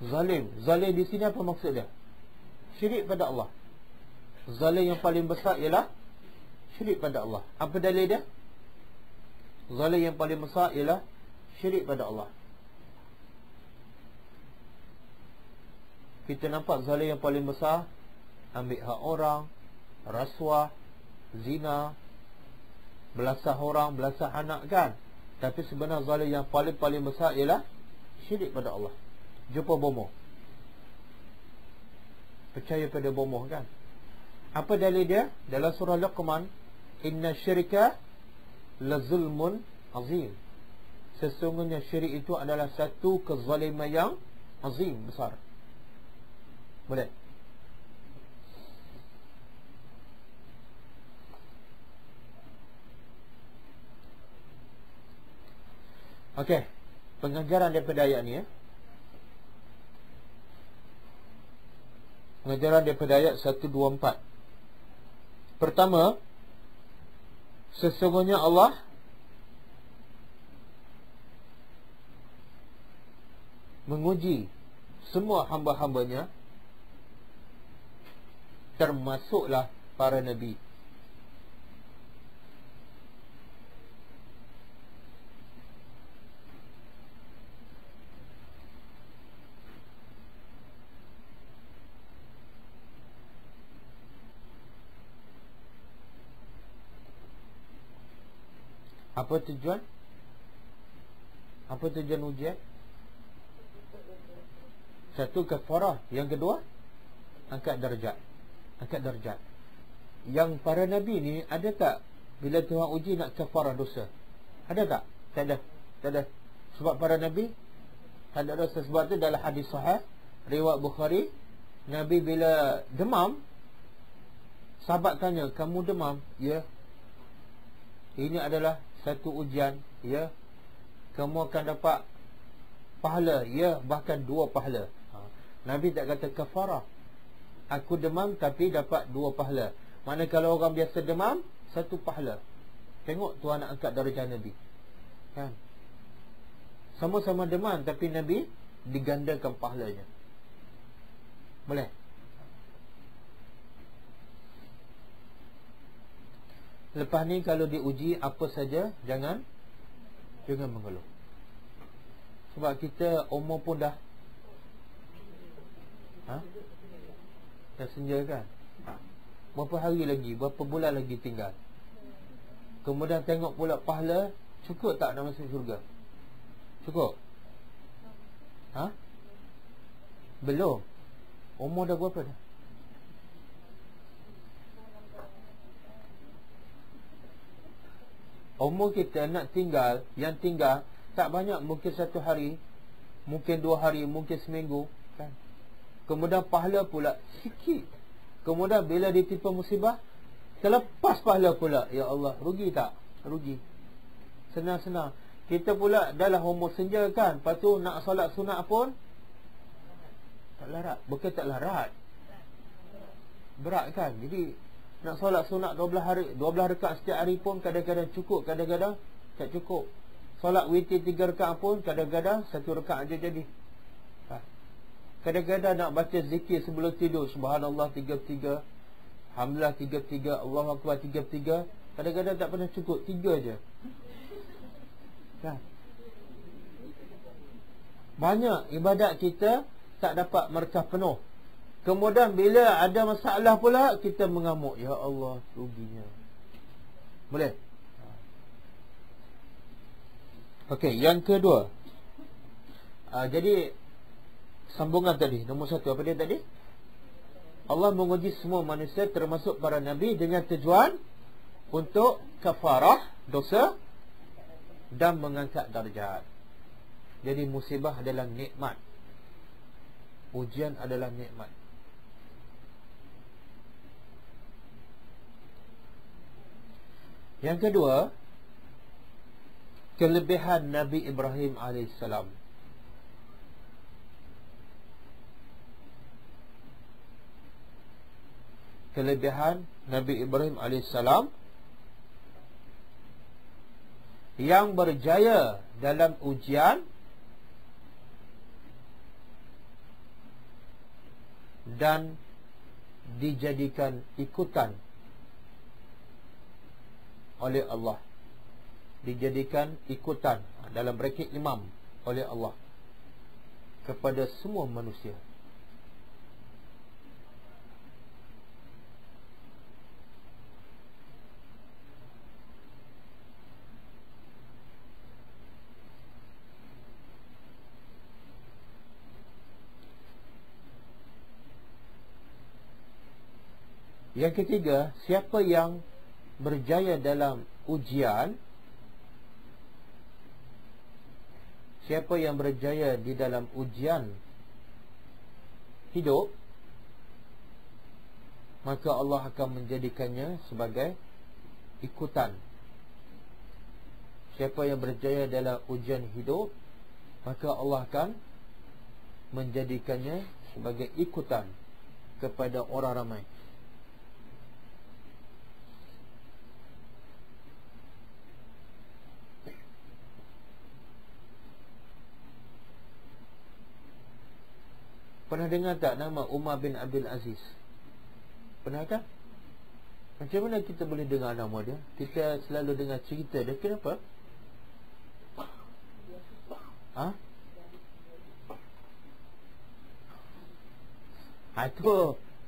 Zalim. Zalim di sini apa maksud dia? Syirik pada Allah. Zalim yang paling besar ialah syirik pada Allah. Apa dalil dia? Zalim yang paling besar ialah syirik pada Allah. Kita nampak zalim yang paling besar, ambil hak orang, rasuah, zina, belasah orang, belasah anak, kan? Tapi sebenarnya zalim yang paling besar ialah syirik pada Allah. Jumpa bomoh, percaya pada bomoh, kan? Apa dalil dia? Dalam surah Luqman, inna syirka la zulmun azim. Sesungguhnya syirik itu adalah satu kezaliman yang azim, besar. Boleh? Okey, pengajaran daripada ayat ni, pengajaran daripada ayat 1, 2, 4. Pertama, sesungguhnya Allah menguji semua hamba-hambanya, termasuklah para Nabi. Apa tujuan? Apa tujuan ujian? Satu, kafarah. Yang kedua, angkat darjat. Angkat darjat. Yang para Nabi ni, ada tak bila Tuhan uji nak kafarah dosa? Ada tak? Tak ada. Tak ada. Sebab para Nabi tak ada dosa. Sebab tu dalam hadis sahih riwayat Bukhari, Nabi bila demam, sahabat tanya, kamu demam? Ya. Ini adalah satu ujian, ya. Kamu akan dapat pahala, ya, bahkan 2 pahala. Nabi tak kata kafarah. Aku demam tapi dapat 2 pahala. Mana kalau orang biasa demam, 1 pahala. Tengok Tuhan nak angkat darjah Nabi, kan? Sama-sama demam tapi Nabi digandakan pahalanya. Boleh? Lepas ni kalau diuji apa saja, jangan mengeluh. Sebab kita umur pun dah dah senja, kan? Berapa hari lagi, berapa bulan lagi tinggal. Kemudian tengok pula pahala, cukup tak nak masuk syurga? Cukup? Belum. Umur dah berapa dah? Umur kita nak tinggal, yang tinggal tak banyak, mungkin 1 hari, mungkin 2 hari, mungkin seminggu, kan? Kemudian pahala pula sikit. Kemudian bila ditimpa musibah, terlepas pahala pula. Ya Allah, rugi tak? Rugi. Senang-senang. Kita pula dalam umur senja, kan? Lepas tu nak solat sunat pun tak larat. Bukan tak larat, berat, kan? Jadi nak solat sunat 12 rakaat setiap hari pun kadang-kadang cukup, kadang-kadang tak cukup. Solat witir 3 rakaat pun kadang-kadang 1 rakaat aja jadi. Kadang-kadang nak baca zikir sebelum tidur, subhanallah 33, alhamdulillah 33, Allahu akbar 33. Kadang-kadang tak pernah cukup, 3 je. Kan? Banyak ibadat kita tak dapat merekah penuh. Kemudian bila ada masalah pula, kita mengamuk, ya Allah, ruginya. Boleh? Okey, yang kedua. Jadi sambungan tadi, nombor 1 apa dia tadi? Allah menguji semua manusia termasuk para nabi dengan tujuan untuk kafarah dosa dan mengangkat darjat. Jadi musibah adalah nikmat, ujian adalah nikmat. Yang kedua, kelebihan Nabi Ibrahim AS. Kelebihan Nabi Ibrahim AS yang berjaya dalam ujian dan dijadikan ikutan oleh Allah, dijadikan ikutan dalam braket imam oleh Allah kepada semua manusia. Yang ketiga, siapa yang berjaya dalam ujian, siapa yang berjaya di dalam ujian hidup, maka Allah akan menjadikannya sebagai ikutan. Siapa yang berjaya dalam ujian hidup, maka Allah akan menjadikannya sebagai ikutan kepada orang ramai. Pernah dengar tak nama Umar bin Abdul Aziz? Pernah tak? Macam mana kita boleh dengar nama dia? Kita selalu dengar cerita dia. Kenapa?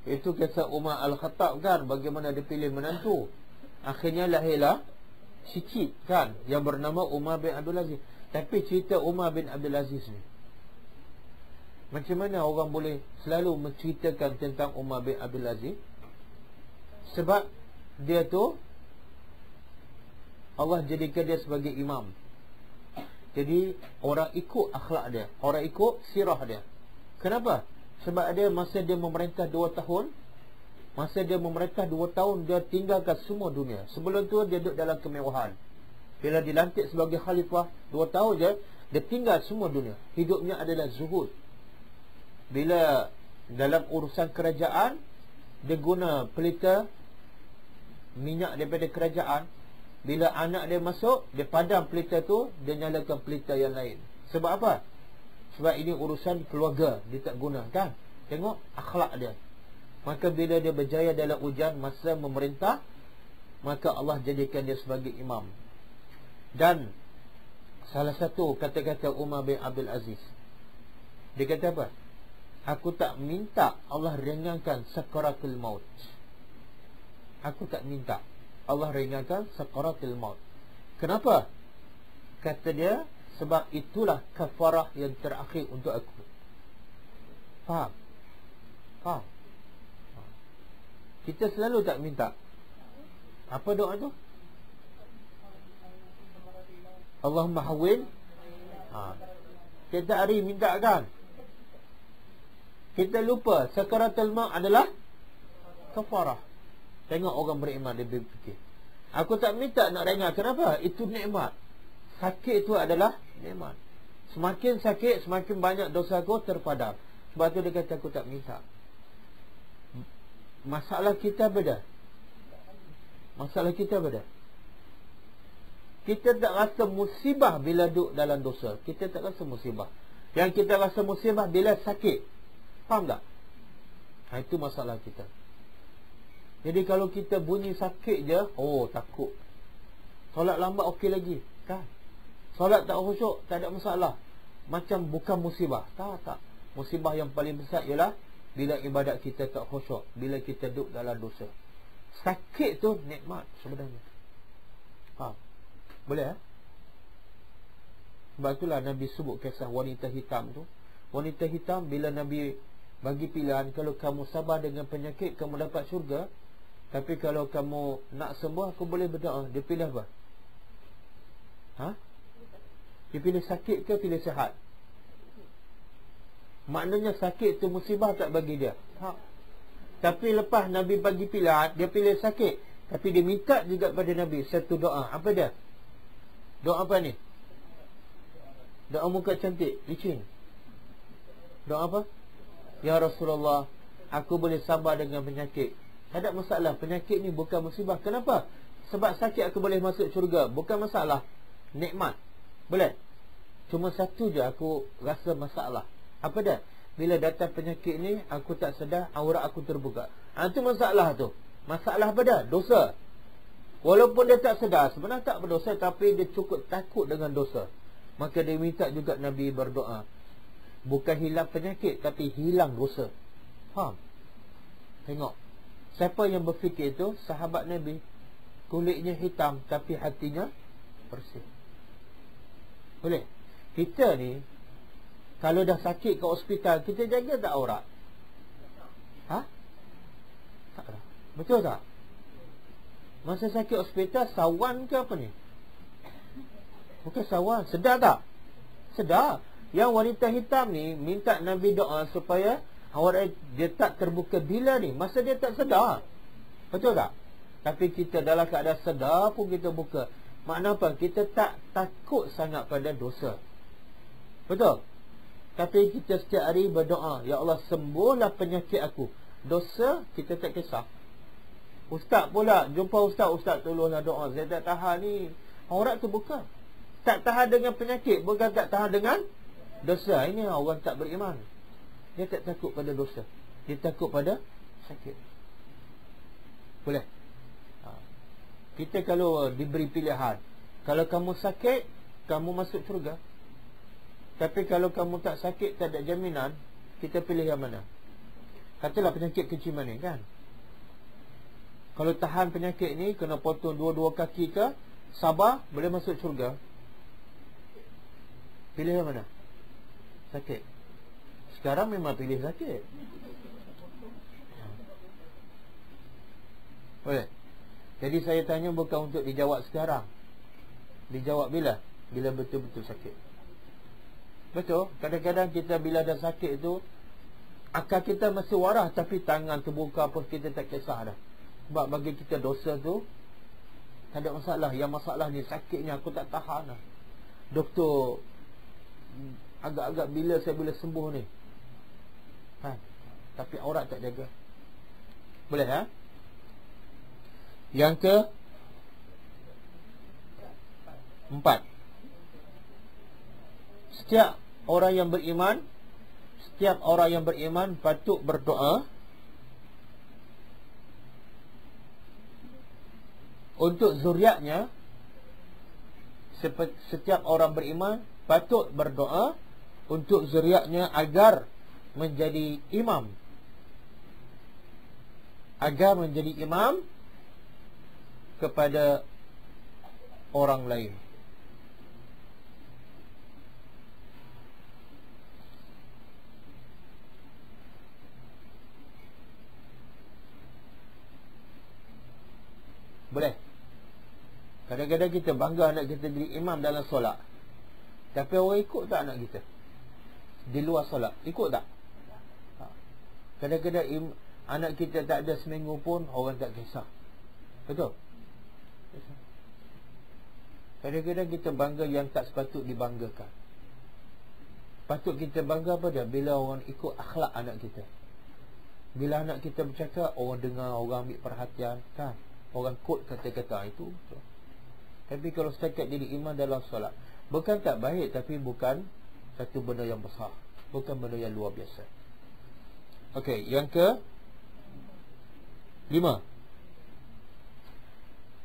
Itu kisah Umar Al-Khattab kan, bagaimana dia pilih menantu. Akhirnya lahirlah cicit kan, yang bernama Umar bin Abdul Aziz. Tapi cerita Umar bin Abdul Aziz ni, macam mana orang boleh selalu menceritakan tentang Umar bin Abdul Aziz? Sebab dia tu Allah jadikan dia sebagai imam. Jadi orang ikut akhlak dia, orang ikut sirah dia. Kenapa? Sebab dia masa dia memerintah 2 tahun, masa dia memerintah 2 tahun, dia tinggalkan semua dunia. Sebelum tu dia duduk dalam kemewahan. Bila dilantik sebagai khalifah 2 tahun je, dia tinggal semua dunia. Hidupnya adalah zuhud. Bila dalam urusan kerajaan, dia guna pelita minyak daripada kerajaan. Bila anak dia masuk, dia padam pelita tu, dia nyalakan pelita yang lain. Sebab apa? Sebab ini urusan keluarga, dia tak guna kan. Tengok akhlak dia. Maka bila dia berjaya dalam ujian masa memerintah, maka Allah jadikan dia sebagai imam. Dan salah satu kata-kata Umar bin Abdul Aziz, dia kata apa? Aku tak minta Allah ringankan sakaratul maut. Aku tak minta Allah ringankan sakaratul maut. Kenapa? Kata dia, sebab itulah kafarah yang terakhir untuk aku. Faham? Faham? Kita selalu tak minta. Apa doa tu? Allahumma hawwin. Kita hari minta kan? Kita lupa sakaratul maut adalah kafarah. Tengok orang beriman, dia berfikir, aku tak minta nak ringan. Kenapa? Itu nikmat. Sakit itu adalah nikmat. Semakin sakit, semakin banyak dosa aku terpadam. Sebab tu dia kata aku tak minta. Masalah kita beda. Masalah kita beda. Kita tak rasa musibah bila duduk dalam dosa. Kita tak rasa musibah. Yang kita rasa musibah bila sakit. Faham tak? Itu masalah kita. Jadi kalau kita bunyi sakit je, takut. Solat lambat okey lagi, kan? Solat tak khusyuk, tak ada masalah. Macam bukan musibah. Tak. Musibah yang paling besar ialah bila ibadat kita tak khusyuk, bila kita duduk dalam dosa. Sakit tu nikmat sebenarnya. Faham? Boleh Sebab itulah Nabi sebut kisah wanita hitam tu. Wanita hitam bila Nabi bagi pilihan, kalau kamu sabar dengan penyakit kamu dapat syurga, tapi kalau kamu nak sembuh aku boleh berdoa. Dia pilih apa? Dia pilih sakit ke pilih sihat? Maknanya sakit tu musibah tak bagi dia. Tapi lepas Nabi bagi pilihan, dia pilih sakit, tapi dia minta juga pada Nabi satu doa. Apa dia? Doa apa ni? Doa muka cantik, licin. Doa apa? Ya Rasulullah, aku boleh sabar dengan penyakit. Tak ada masalah, penyakit ni bukan musibah. Kenapa? Sebab sakit aku boleh masuk syurga. Bukan masalah, nikmat. Boleh. Cuma satu je aku rasa masalah. Apa dia? Bila datang penyakit ni, aku tak sedar, aurat aku terbuka. Itu masalah tu. Masalah apa dia? Dosa. Walaupun dia tak sedar, sebenarnya tak berdosa, tapi dia cukup takut dengan dosa. Maka dia minta juga Nabi berdoa, bukan hilang penyakit, tapi hilang dosa. Faham? Tengok, siapa yang berfikir itu? Sahabat Nabi. Kulitnya hitam, tapi hatinya bersih. Boleh? Kita ni, kalau dah sakit ke hospital, kita jaga tak aurat? Taklah. Betul tak? Masa sakit hospital, sawan ke apa ni? Bukan sawan. Sedar tak? Sedar. Yang wanita hitam ni minta Nabi doa supaya aurat dia tak terbuka bila ni. Masa dia tak sedar. Betul tak? Tapi kita dalam keadaan sedar pun kita buka. Makna apa? Kita tak takut sangat pada dosa. Betul? Tapi kita setiap hari berdoa, ya Allah sembuhlah penyakit aku. Dosa kita tak kisah. Ustaz pula, jumpa ustaz tolonglah doa, saya tak tahan ni. Aurat tu buka. Tak tahan dengan penyakit, bukan tak tahan dengan dosa. Ini orang tak beriman. Dia tak takut pada dosa, dia takut pada sakit. Boleh? Kita kalau diberi pilihan, kalau kamu sakit, kamu masuk syurga. Tapi kalau kamu tak sakit, tak ada jaminan, kita pilih yang mana? Katalah penyakit kecil mana kan? Kalau tahan penyakit ni, kena potong dua-dua kaki ke, sabar, boleh masuk syurga. Pilih yang mana? Sakit. Sekarang memang pilih sakit. Boleh? Jadi saya tanya bukan untuk dijawab sekarang. Dijawab bila? Bila betul-betul sakit. Betul? Kadang-kadang kita bila dah sakit tu, akal kita masih waras, tapi tangan terbuka apa kita tak kisah dah. Sebab bagi kita dosa tu tak ada masalah. Yang masalah ni sakitnya aku tak tahan lah. Doktor, agak-agak bila saya boleh sembuh ni? Tapi aurat tak jaga. Boleh Yang ke 4, setiap orang yang beriman patut berdoa untuk zuriatnya. Setiap orang beriman patut berdoa untuk zuriatnya agar menjadi imam. Agar menjadi imam kepada orang lain. Boleh? Kadang-kadang kita bangga anak kita jadi imam dalam solat, tapi orang ikut tak anak kita? Di luar solat, ikut tak? Kadang-kadang anak kita tak ada seminggu pun orang tak kisah. Betul? Kadang-kadang kita bangga yang tak sepatut dibanggakan. Patut kita bangga apa dia? Bila orang ikut akhlak anak kita. Bila anak kita bercakap, orang dengar, orang ambil perhatian, kan? Orang kod kata-kata itu betul. Tapi kalau setakat jadi imam dalam solat, bukan tak baik, tapi bukan satu benda yang besar, bukan benda yang luar biasa. Okey, yang ke 5.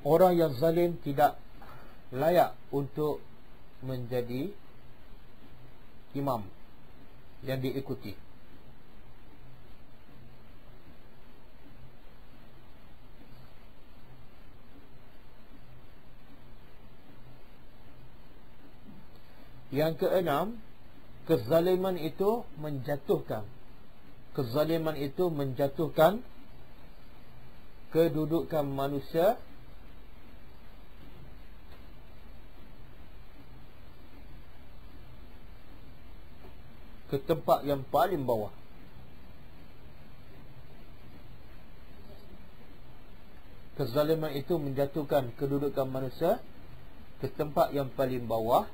Orang yang zalim tidak layak untuk menjadi imam yang diikuti. Yang ke-6, kezaliman itu menjatuhkan. Kezaliman itu menjatuhkan kedudukan manusia ke tempat yang paling bawah. Kezaliman itu menjatuhkan kedudukan manusia ke tempat yang paling bawah.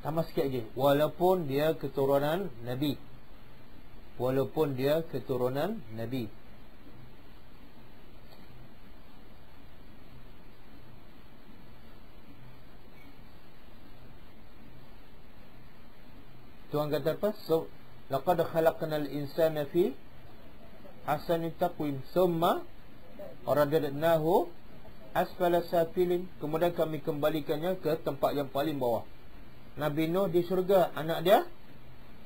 Tambah sikit lagi. Walaupun dia keturunan Nabi. Walaupun dia keturunan Nabi. Tuhan kata apa? So, laqad khalaqnal insana fi ahsani taqwim thumma radadnahu asfala safilin. Kemudian kami kembalikannya ke tempat yang paling bawah. Nabi Nuh di syurga, anak dia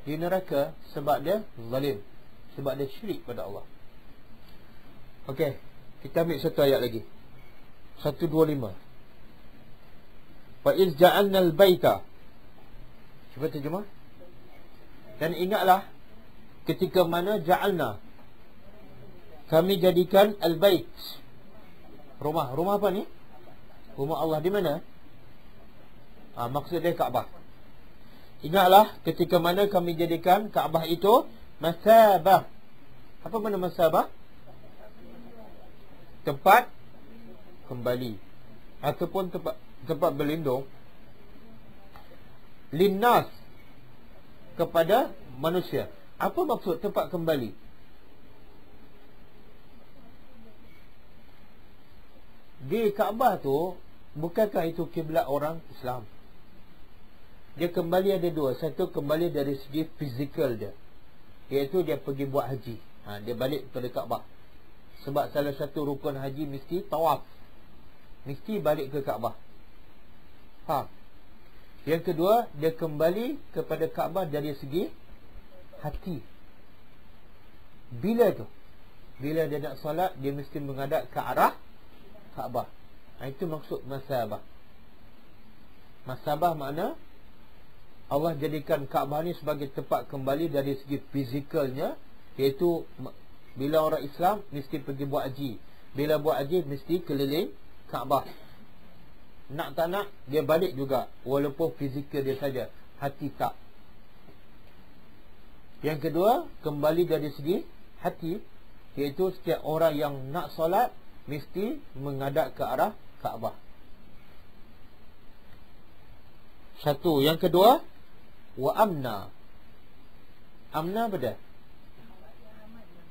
di neraka sebab dia zalim, sebab dia syirik pada Allah. Okey, kita ambil satu ayat lagi. 125. Fa iz ja'alna al-baita. Cuba terjemah. Dan ingatlah ketika mana ja'alna, kami jadikan al-bait. Rumah apa ni? Rumah Allah di mana? Maksud dia Kaabah. Ingatlah ketika mana kami jadikan Kaabah itu masabah. Apa makna masabah? Tempat kembali ataupun tempat berlindung linnas, kepada manusia. Apa maksud tempat kembali? Di Kaabah tu, bukankah itu kiblat orang Islam? Dia kembali ada dua. Satu, kembali dari segi fizikal dia, iaitu dia pergi buat haji. Dia balik kepada Kaabah. Sebab salah satu rukun haji mesti tawaf, mesti balik ke Kaabah. Faham? Yang kedua, dia kembali kepada Kaabah dari segi hati. Bila tu? Bila dia nak solat, dia mesti menghadap ke arah Kaabah. Itu maksud masabah. Masabah makna Allah jadikan Kaabah ni sebagai tempat kembali dari segi fizikalnya, iaitu bila orang Islam mesti pergi buat haji. Bila buat haji mesti keliling Kaabah. Nak tak nak dia balik juga, walaupun fizikal dia saja, hati tak. Yang kedua, kembali dari segi hati, iaitu setiap orang yang nak solat mesti menghadap ke arah Kaabah. Satu. Yang kedua, wa amna. Amna apa dia?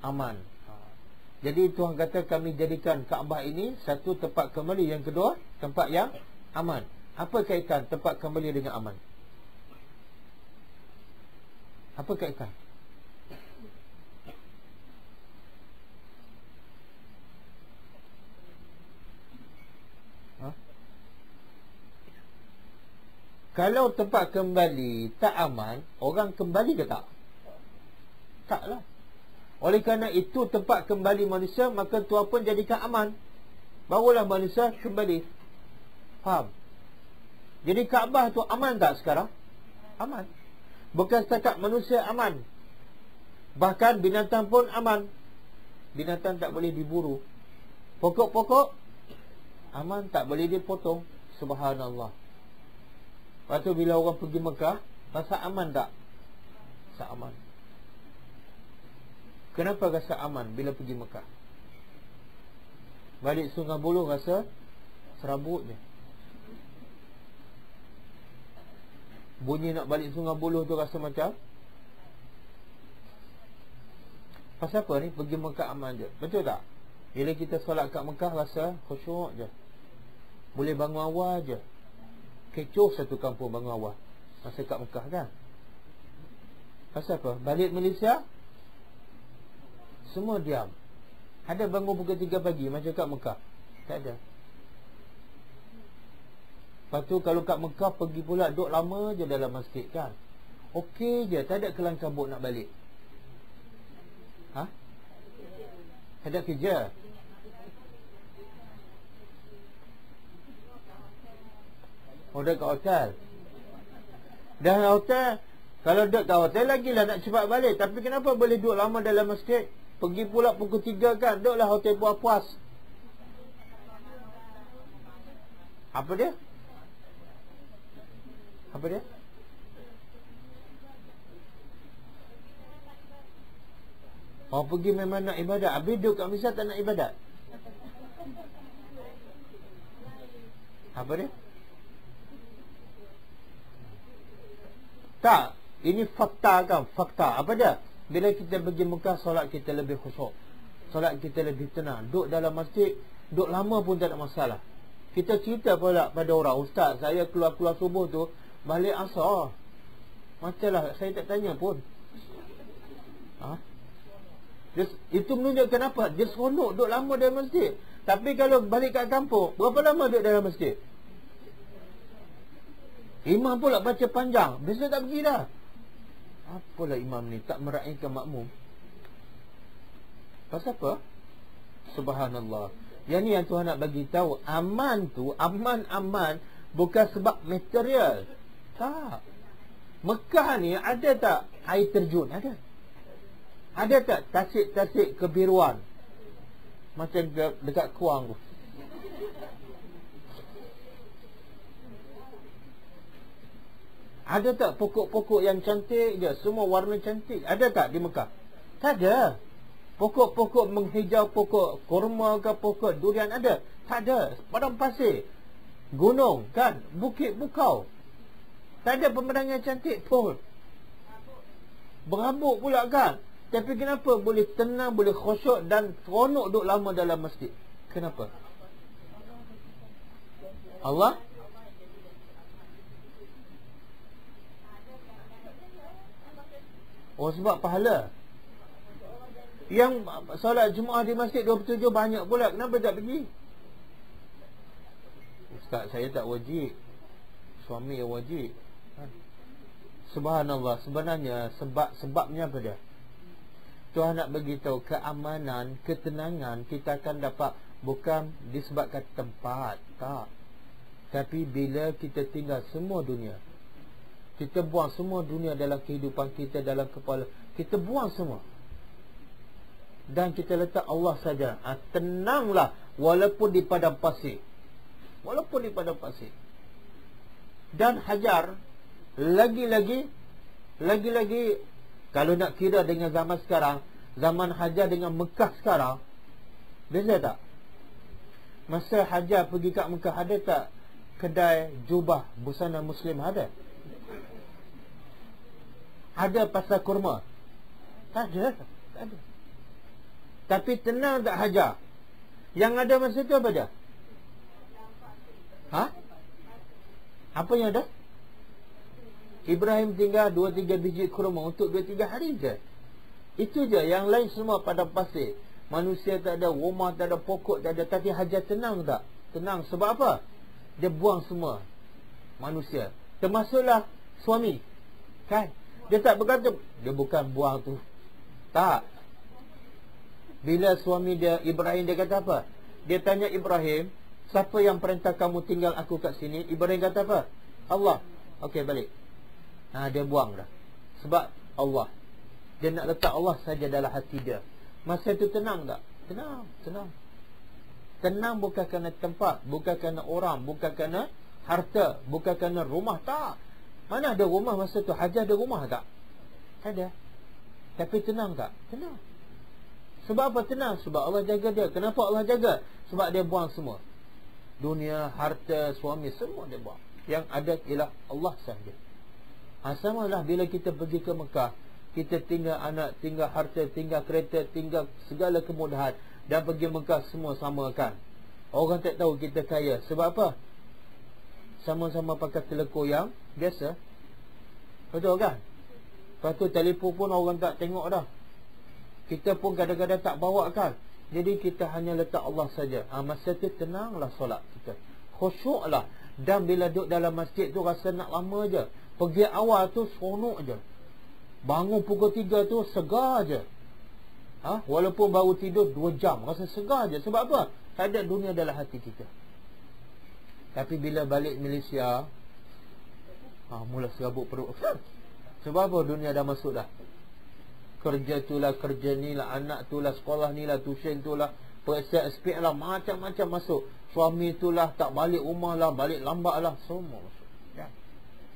Aman. Jadi Tuhan kata kami jadikan Kaabah ini satu tempat kembali. Yang kedua, tempat yang aman. Apa kaitan tempat kembali dengan aman? Apa kaitan? Kalau tempat kembali tak aman, orang kembali ke tak? Taklah. Oleh kerana itu tempat kembali manusia, maka Tuhan pun jadikan aman, barulah manusia kembali. Faham? Jadi Kaabah tu aman tak sekarang? Aman. Bukan setakat manusia aman, bahkan binatang pun aman. Binatang tak boleh diburu. Pokok-pokok aman, tak boleh dipotong. Subhanallah. Lepas tu bila orang pergi Mekah, rasa aman tak? Rasa aman. Kenapa rasa aman bila pergi Mekah? Balik Sungai Buloh rasa serabut je. bunyi nak balik Sungai Buloh tu rasa macam pasal apa ni? Pergi Mekah aman je. Betul tak? Bila kita solat kat Mekah rasa khusyuk je. Boleh bangun awal je. Kecoh satu kampung bangun awal masa kat Mekah kan. Pasal apa? Balik Malaysia semua diam. Ada bangun pukul 3 pagi macam kat Mekah? Tak ada. Lepas tu kalau kat Mekah pergi pula duduk lama je dalam masjid kan. Okey je, tak ada kelang kabut nak balik. Ha? Tak ada kerja. Dah kat hotel. Dah hotel. Kalau duduk kat hotel lagilah nak cepat balik. Tapi kenapa boleh duduk lama dalam masjid? Pergi pula pukul 3 kan. Duduklah hotel puas-puas. Apa dia? Apa dia? Oh, pergi memang nak ibadat. Habis duduk kat Malaysia tak nak ibadat. Apa dia? Tak. Ini fakta kan. Fakta. Apa dia? Bila kita pergi Mekah, solat kita lebih khusyuk. Solat kita lebih tenang. Duduk dalam masjid, duduk lama pun tak ada masalah. Kita cerita pula pada orang, ustaz, saya keluar-keluar subuh tu balik asar. Macamlah saya tak tanya pun. Ha? Itu menunjukkan apa? Dia seronok duduk lama dalam masjid. Tapi kalau balik kat kampung, berapa lama duduk dalam masjid? Imam pula baca panjang. Biasa tak pergi dah. Apalah imam ni tak meraihkan makmum. Pasal apa? Subhanallah. Yang ni yang Tuhan nak bagi tahu, aman tu, aman bukan sebab material. Tak. Mekah ni ada tak air terjun? Ada. Ada tak tasik-tasik kebiruan? Macam dekat Kuang tu. Ada tak pokok-pokok yang cantik je, semua warna cantik? Ada tak di Mekah? Tak ada. Pokok-pokok menghijau, pokok kurma ke pokok durian ada? Tak ada. Padang pasir, gunung kan, bukit bukau. Tak ada pemandangan cantik pun. Berhabuk pula kan. Tapi kenapa boleh tenang, boleh khusyuk dan seronok duduk lama dalam masjid? Kenapa? Allah? Oh, sebab pahala. Yang solat Jumaat di masjid 27 banyak pula. Kenapa tak pergi? Ustaz, saya tak wajib. Suami yang wajib. Subhanallah. Sebenarnya sebabnya apa dia? Tuhan nak beritahu keamanan, ketenangan kita akan dapat bukan disebabkan tempat. Tak. Tapi bila kita tinggal semua dunia, kita buang semua dunia dalam kehidupan kita, dalam kepala kita, buang semua dan kita letak Allah saja. Tenanglah walaupun di padang pasir. Walaupun di padang pasir. Dan Hajar lagi-lagi kalau nak kira dengan zaman sekarang, zaman Hajar dengan Mekah sekarang, beza tak? Masa Hajar pergi kat Mekah, ada tak kedai jubah busana Muslim? Ada. Ada pasar kurma? Tak ada. Tak ada. Tapi tenang tak Hajar? Yang ada masa tu apa dia? Ha? Apa yang ada? Ibrahim tinggal 2-3 biji kurma untuk 2-3 hari je. Itu je. Yang lain semua padang pasir. Manusia tak ada, rumah tak ada, pokok tak ada. Tapi Hajar tenang tak? Tenang. Sebab apa? Dia buang semua manusia, termasuklah suami. Kan? Dia tak berkata, dia bukan buang tu. Tak. Bila suami dia, Ibrahim, dia kata apa? Dia tanya Ibrahim, siapa yang perintah kamu tinggal aku kat sini? Ibrahim kata apa? Allah. Okey, balik. Dia buang dah. Sebab Allah. Dia nak letak Allah saja dalam hati dia. Masa itu tenang tak? Tenang. Tenang. Tenang bukan kerana tempat, bukan kerana orang, bukan kerana harta, bukan kerana rumah. Tak. Mana ada rumah masa tu? Hajar ada rumah tak? Tak ada. Tapi tenang tak? Tenang. Sebab apa tenang? Sebab Allah jaga dia. Kenapa Allah jaga? Sebab dia buang semua. Dunia, harta, suami, semua dia buang. Yang ada ialah Allah sahaja. Samalah bila kita pergi ke Mekah, kita tinggal anak, tinggal harta, tinggal kereta, tinggal segala kemudahan, dan pergi Mekah semua samakan. Orang tak tahu kita kaya. Sebab apa? Sama-sama pakai telekor yang biasa. Betul kan? Lepas tu telefon pun orang tak tengok dah. Kita pun kadang-kadang tak bawa kan. Jadi kita hanya letak Allah saja. Masa tu tenanglah solat kita, khusyuklah. Dan bila duduk dalam masjid tu rasa nak lama je. Pergi awal tu seronok je. Bangun pukul 3 tu segar je. Walaupun baru tidur 2 jam, rasa segar je. Sebab apa? Tak ada dunia dalam hati kita. Tapi bila balik Malaysia, mula serabut perut. Sebab apa? Dunia dah masuk dah. Kerja tu lah, kerja ni lah, anak tu lah, sekolah ni lah, tuition tu lah, periksa SPM lah, macam-macam masuk. Suami tu lah, tak balik rumah lah, balik lambat lah, semua masuk ya.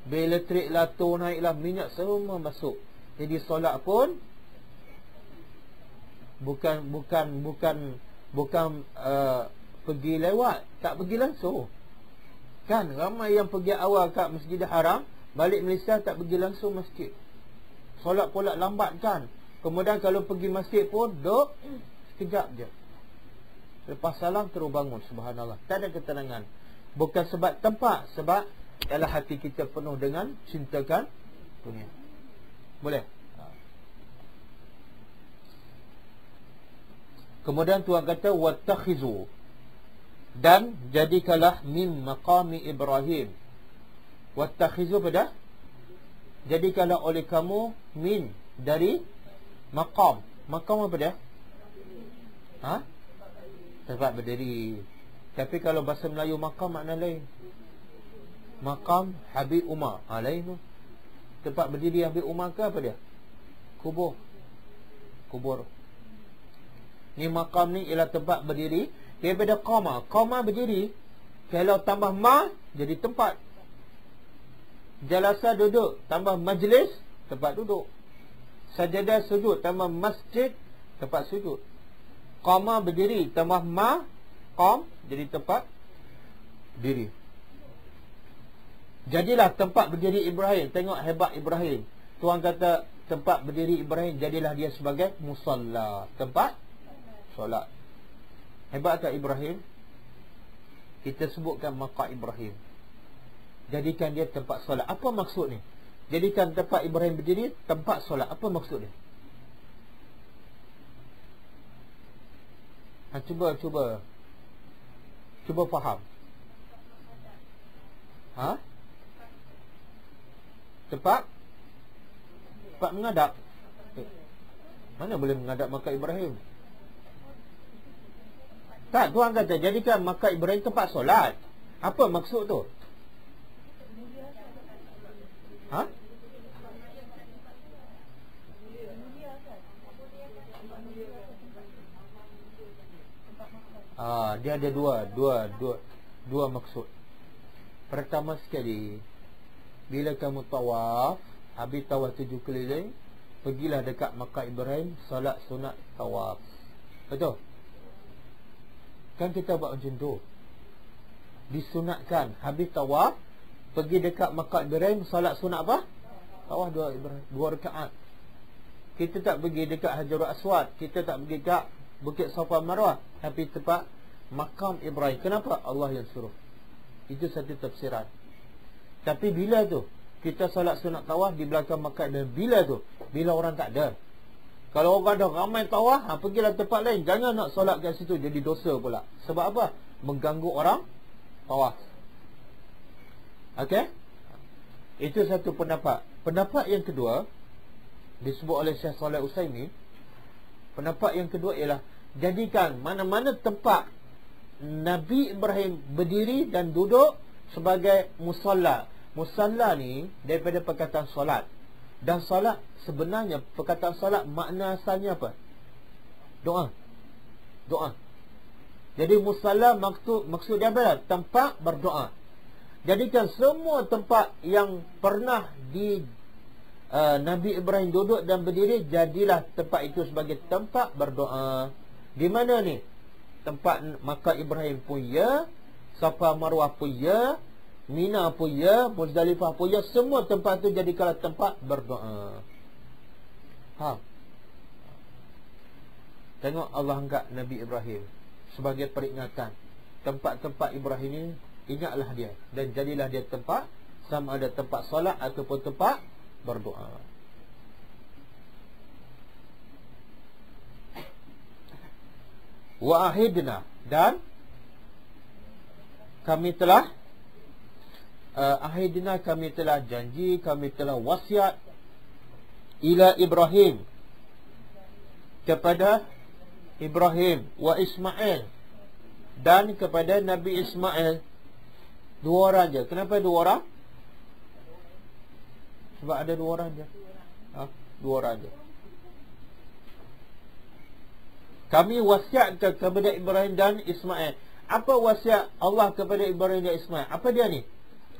Bil elektrik lah, tol naik lah, minyak, semua masuk. Jadi solat pun bukan pergi lewat, tak pergi langsung. Kan ramai yang pergi awal kat Masjidil Haram, balik Malaysia tak pergi langsung masjid. Solat pula lambat kan. Kemudian kalau pergi masjid pun duduk sekejap je. Lepas salam terus bangun. Subhanallah. Tak ada ketenangan. Bukan sebab tempat, sebab dalam hati kita penuh dengan cintakan dunia. Boleh? Kemudian Tuhan kata wattakhizu, dan jadikanlah min maqami Ibrahim. Wattakhizu pada, jadikanlah oleh kamu min, dari maqam. Maqam apa dia? Tempat berdiri. Tapi kalau bahasa Melayu maqam makna lain. Maqam Habib Umar, lain tu. Tempat berdiri Habib Umar ke apa dia? Kubur. Ni maqam ni ialah tempat berdiri daripada qama. Qama berdiri, kalau tambah ma jadi tempat. Jalasa duduk, tambah majlis, tempat duduk. Sajadah sujud, tambah masjid, tempat sujud. Qama berdiri, tambah ma, qam, jadi tempat diri. Jadilah tempat berdiri Ibrahim. Tengok hebat Ibrahim. Tuhan kata tempat berdiri Ibrahim, jadilah dia sebagai musalla, tempat solat. Hebat tak Ibrahim? Kita sebutkan maqam Ibrahim. Jadikan dia tempat solat. Apa maksud ni? Jadikan tempat Ibrahim berdiri tempat solat. Apa maksud dia? Cuba faham. Tempat menghadap. Mana boleh menghadap maqam Ibrahim? Tak, Tuhan kata jadikan maqam Ibrahim tempat solat. Apa maksud tu? Dia ada dua maksud. Pertama sekali, bila kamu tawaf, habis tawaf 7 keliling, pergilah dekat maqam Ibrahim, solat sunat tawaf. Betul? Kan kita buat macam tu. Disunatkan habis tawaf, pergi dekat maqam Ibrahim, solat sunat apa? Tawaf 2 rakaat. Kita tak pergi dekat Hajarul Aswad, kita tak pergi dekat Bukit Safa Marwah, tapi tempat maqam Ibrahim. Kenapa? Allah yang suruh. Itu satu tafsiran. Tapi bila tu kita solat sunat tawaf di belakang maqam Ibrahim? Bila tu? Bila orang tak ada. Kalau orang ada ramai tawaf, pergilah tempat lain. Jangan nak solat kat situ, jadi dosa pula. Sebab apa? Mengganggu orang tawaf. Okey? Itu satu pendapat. Pendapat yang kedua disebut oleh Syekh Saleh Utsaimin. Pendapat yang kedua ialah jadikan mana-mana tempat Nabi Ibrahim berdiri dan duduk sebagai musalla. Musalla ni daripada perkataan solat. Dan solat sebenarnya, perkataan solat makna asalnya apa? Doa. Jadi musalla maksud dia apa? Tempat berdoa. Jadikan semua tempat yang pernah di Nabi Ibrahim duduk dan berdiri, jadilah tempat itu sebagai tempat berdoa. Di mana ni? Tempat maqam Ibrahim pun ya, Safa Marwah pun ya, Mina pun ya, Muzdalifah pun ya, semua tempat tu jadikanlah tempat berdoa. Tengok Allah angkat Nabi Ibrahim sebagai peringatan. Tempat-tempat Ibrahim ini, ingatlah dia, dan jadilah dia tempat, sama ada tempat solat ataupun tempat berdoa. Wa ahidna, dan kami telah ahidna, kami telah janji, kami telah wasiat ila Ibrahim, kepada Ibrahim, wa Ismail, dan kepada Nabi Ismail. Dua orang je. Kenapa dua orang? Sebab ada dua orang je. Dua orang je. Kami wasiatkan kepada Ibrahim dan Ismail. Apa wasiat Allah kepada Ibrahim dan Ismail? Apa dia ni?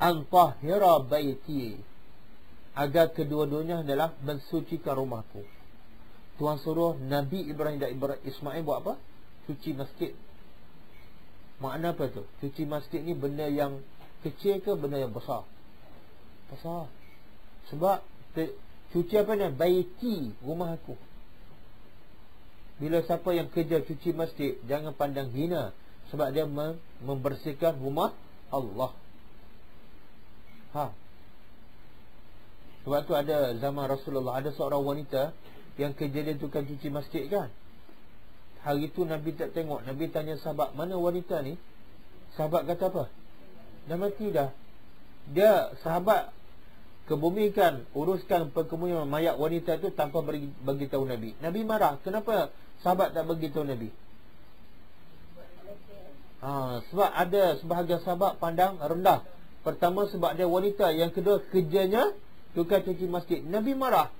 Antahira baiti, agar kedua-duanya adalah mensucikan rumahku. Tuhan suruh Nabi Ibrahim dan Ismail buat apa? Cuci masjid. Makna apa tu? Cuci masjid ni benda yang kecil ke benda yang besar? Besar. Sebab cuci apa ni? Baiti, rumah aku. Bila siapa yang kerja cuci masjid, jangan pandang hina, sebab dia membersihkan rumah Allah. Sebab tu ada zaman Rasulullah, ada seorang wanita yang kerja dia tukang cuci masjid kan. Hari tu Nabi tak tengok. Nabi tanya sahabat, mana wanita ni? Sahabat kata apa? Dah mati dah. Dia sahabat kebumikan, uruskan perkebumian mayat wanita tu tanpa bagi tahu Nabi. Nabi marah. Kenapa sahabat tak bagi tahu Nabi? Sebab ada sebahagian sahabat pandang rendah. Pertama sebab dia wanita, yang kedua kerjanya tukang cuci masjid. Nabi marah.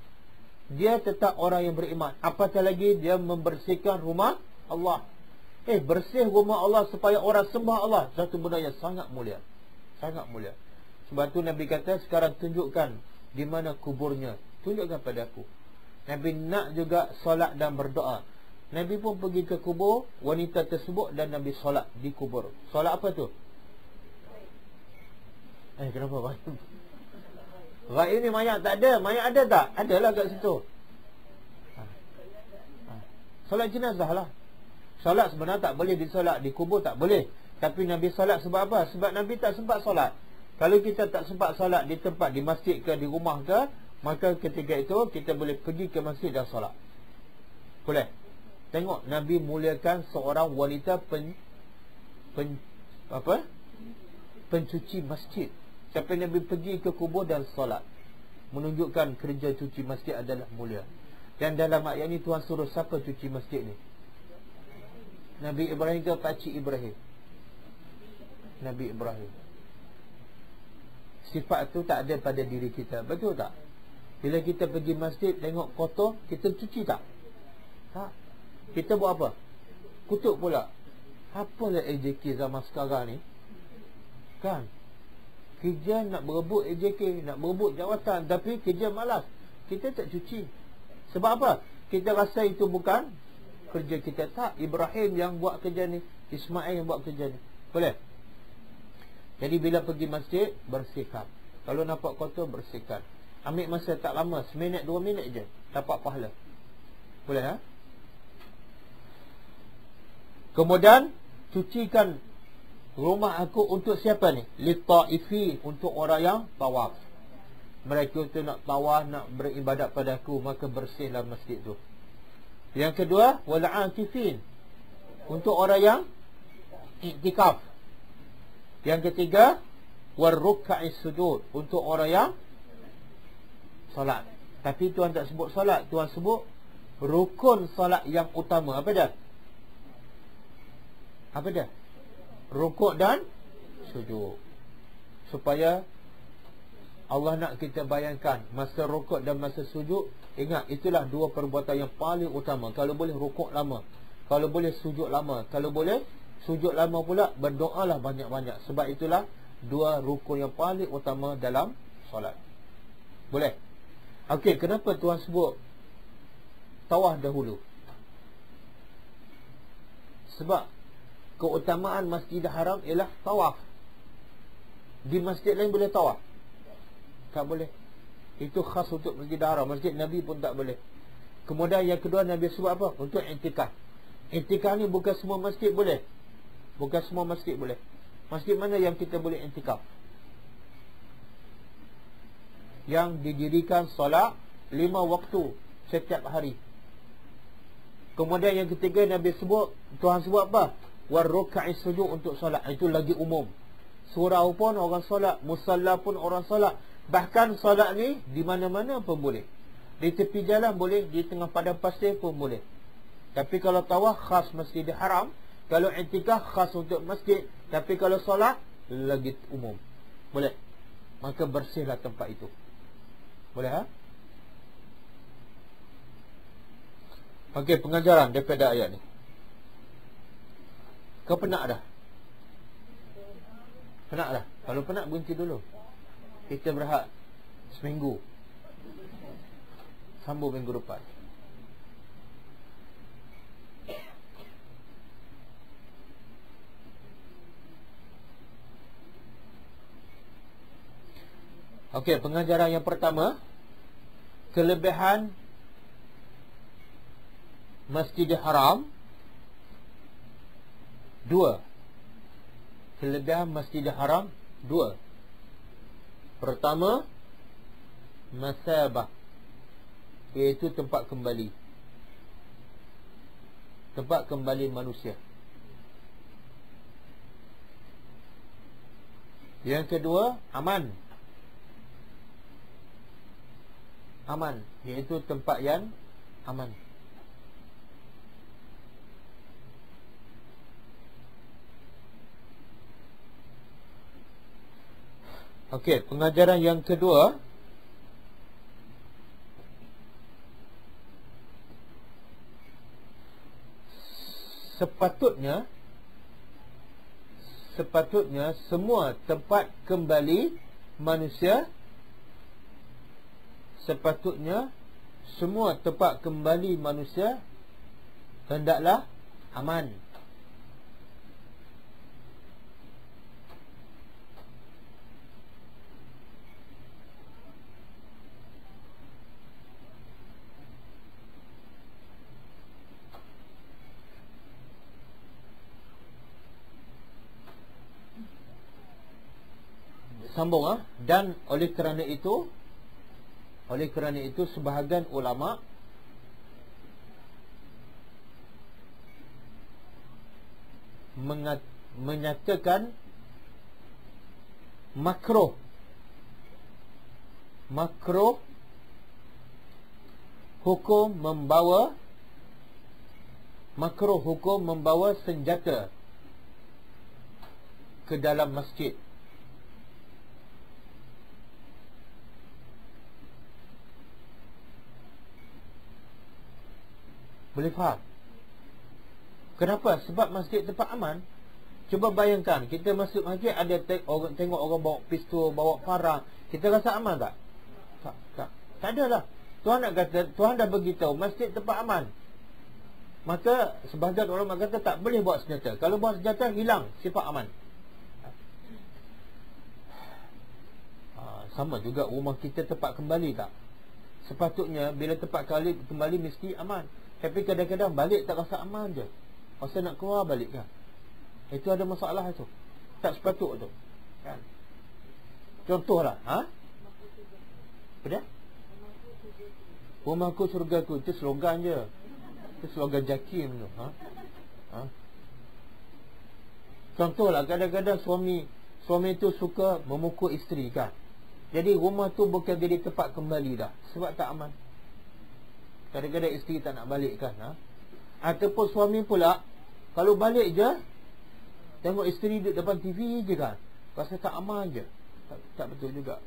Dia tetap orang yang beriman. Apatah lagi dia membersihkan rumah Allah. Bersih rumah Allah supaya orang sembah Allah, satu benda yang sangat mulia. Sangat mulia. Sebab tu Nabi kata, sekarang tunjukkan di mana kuburnya. Tunjukkan pada aku. Nabi nak juga solat dan berdoa. Nabi pun pergi ke kubur wanita tersebut dan Nabi solat di kubur. Solat apa tu? Kenapa? Ghaib ni mayat tak ada. Mayat ada tak? Adalah kat situ. Solat jenazah lah. Solat sebenarnya tak boleh disolat di kubur, tak boleh. Tapi Nabi solat sebab apa? Sebab Nabi tak sempat solat. Kalau kita tak sempat solat di tempat, di masjid ke, di rumah ke, maka ketika itu kita boleh pergi ke masjid dan solat. Boleh. Tengok Nabi muliakan seorang wanita pencuci masjid. Sampai Nabi pergi ke kubur dan solat, menunjukkan kerja cuci masjid adalah mulia. Dan dalam ayat ni Tuhan suruh siapa cuci masjid ni? Nabi Ibrahim ke pakcik Ibrahim? Nabi Ibrahim. Sifat tu tak ada pada diri kita. Betul tak? Bila kita pergi masjid, tengok kotor, kita cuci tak? Tak. Kita buat apa? Kutuk pula. Apalah AJK zaman sekarang ni? Kan? Kerja nak berebut AJK, nak berebut jawatan, tapi kerja malas. Kita tak cuci. Sebab apa? Kita rasa itu bukan kerja kita. Tak. Ibrahim yang buat kerja ni, Ismail yang buat kerja ni. Boleh? Jadi bila pergi masjid, bersihkan. Kalau nampak kotor, bersihkan. Ambil masa tak lama, 1 minit 2 minit je, dapat pahala. Boleh Kemudian cucikan rumah aku untuk siapa ni? Lit-taifin, untuk orang yang tawaf. Mereka tu nak tawaf, nak beribadat pada aku, maka bersihlah masjid tu. Yang kedua, wal-akifin, untuk orang yang iktikaf. Yang ketiga, war-ruk'is sujud, untuk orang yang solat. Tapi Tuhan tak sebut solat, Tuhan sebut rukun solat yang utama. Apa dia? Apa dia? Rukuk dan sujud. Supaya Allah nak kita bayangkan masa rukuk dan masa sujud. Ingat, itulah dua perbuatan yang paling utama. Kalau boleh rukuk lama, kalau boleh sujud lama, kalau boleh sujud lama pula, berdoalah banyak-banyak. Sebab itulah dua rukun yang paling utama dalam solat. Boleh? Okey, kenapa Tuhan sebut tawaf dahulu? Sebab keutamaan Masjidil Haram ialah tawaf. di masjid lain boleh tawaf? Tak boleh. Itu khas untuk Masjid Haram. Masjid Nabi pun tak boleh. Kemudian yang kedua, Nabi sebut apa? Untuk i'tikaf. I'tikaf ni bukan semua masjid boleh. Bukan semua masjid boleh. Masjid mana yang kita boleh i'tikaf? Yang didirikan solat 5 waktu setiap hari. Kemudian yang ketiga, Nabi sebut, Tuhan sebut apa? Warruka'is sujud, untuk solat. Itu lagi umum. Surau pun orang solat, musalla pun orang solat. Bahkan solat ni di mana-mana pun boleh. Di tepi jalan boleh, di tengah padang pasir pun boleh. Tapi kalau tawaf khas Masjidil Haram, kalau i'tikaf khas untuk masjid. Tapi kalau solat lagi umum. Boleh. Maka bersihlah tempat itu. Boleh, ha? Okey, pengajaran daripada ayat ni. Kau penat dah? Penat dah? Kalau penat, berhenti dulu. Kita berehat seminggu. Sambung minggu depan. Okey, pengajaran yang pertama, kelebihan Masjidil Haram. 2. Kelebihan Masjidil Haram 2. Pertama, masabah, iaitu tempat kembali. Tempat kembali manusia. Yang kedua, aman. Aman, iaitu tempat yang aman. Okey, pengajaran yang kedua, sepatutnya semua tempat kembali manusia, sepatutnya semua tempat kembali manusia hendaklah aman. Sambung, ha? Dan oleh kerana itu sebahagian ulama menyatakan makruh hukum membawa senjata ke dalam masjid. Boleh faham? Kenapa? Sebab masjid tempat aman. Cuba bayangkan, kita masuk masjid, ada orang tengok orang bawa pistol, bawa parang. Kita rasa aman tak? Tak ada lah. Tuhan nak kata, Tuhan dah beritahu masjid tempat aman. Maka sebahagian orang kata tak boleh bawa senjata. Kalau bawa senjata, hilang sifat aman. Sama juga rumah kita tempat kembali tak? Sepatutnya bila tempat kembali mesti aman. Tapi kadang-kadang balik tak rasa aman je. Masa nak keluar balik kan. Itu ada masalah tu. Tak sepatut tu. Kan? Contohlah, ha? Apa dia? Rumahku surgaku. Itu slogan je. Itu slogan Jakim tu, ha? Ha? Contohlah, kadang-kadang suami tu suka memukul isteri kan. Jadi rumah tu bukan jadi tempat kembali dah. Sebab tak aman. Kadang-kadang isteri tak nak balik kan, ha? Ataupun suami pula, kalau balik je, tengok isteri duduk depan TV je kan, rasa tak aman je. Tak betul juga.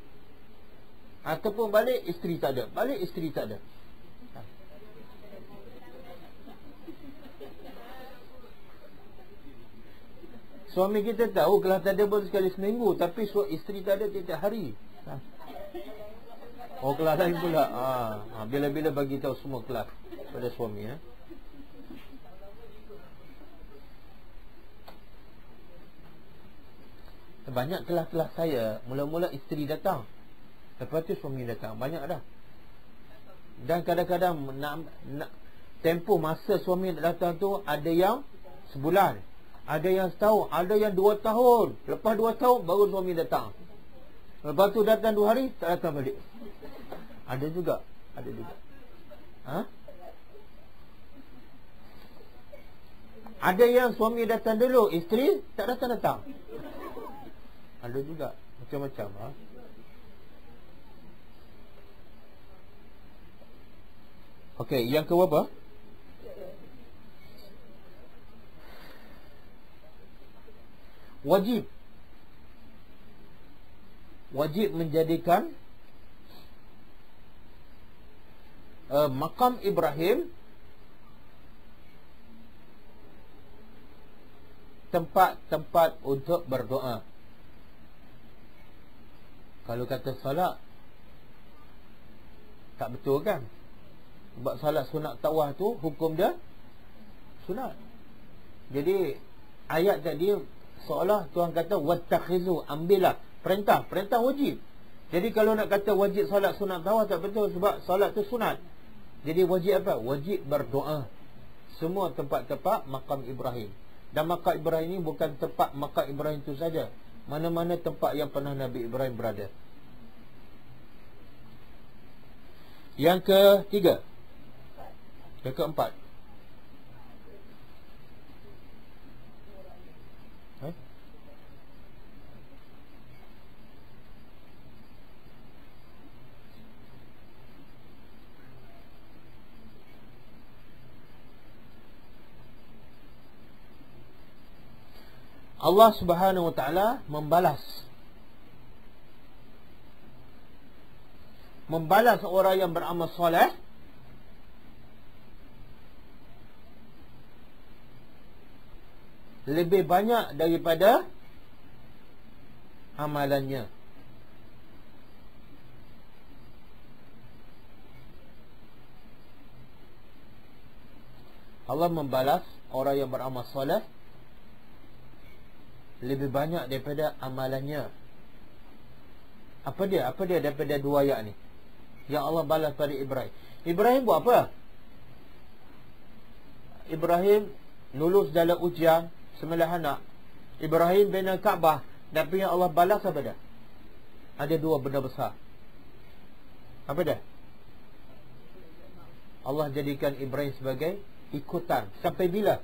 Ataupun balik, isteri tak ada. Balik, isteri tak ada, ha? Suami kita tahu kelas tak ada pun sekali seminggu, tapi isteri tak ada tiap hari, ha? Oh, kelas lain pula. Bila-bila bagi tahu semua kelas pada suami, ya. Banyak kelas-kelas saya, mula-mula isteri datang, lepas tu suami datang. Banyak dah. Dan kadang-kadang tempoh masa suami datang tu ada yang sebulan, ada yang setahun, ada yang 2 tahun. Lepas 2 tahun baru suami datang. Lepas tu datang 2 hari, tak datang balik. Ada juga. Ada juga. Ada yang suami datang dulu, isteri tak datang-datang. Ada juga. Macam-macam. Okey, yang ke berapa? Wajib. Wajib menjadikan makam Ibrahim tempat-tempat untuk berdoa. Kalau kata salat, tak betul kan? Sebab salat sunat tawaf tu hukum dia sunat. Jadi ayat tadi seolah Tuhan kata wattakhizu, ambillah. Perintah wajib. Jadi kalau nak kata wajib salat sunat tawaf, tak betul, sebab salat tu sunat. Jadi wajib apa? Wajib berdoa. Semua tempat-tempat makam Ibrahim. Dan makam Ibrahim ini bukan tempat makam Ibrahim itu saja, mana-mana tempat yang pernah Nabi Ibrahim berada. Yang ketiga, yang keempat, Allah Subhanahu wa ta'ala membalas orang yang beramal soleh lebih banyak daripada amalannya. Allah membalas orang yang beramal soleh lebih banyak daripada amalannya. Apa dia daripada 2 ayat ni yang Allah balas pada Ibrahim? Ibrahim buat apa? Ibrahim lulus dalam ujian, sembelih anak. Ibrahim bina Kaabah, dan yang Allah balas apa dia? Ada 2 benda besar. Apa dia? Allah jadikan Ibrahim sebagai ikutan. Sampai bila?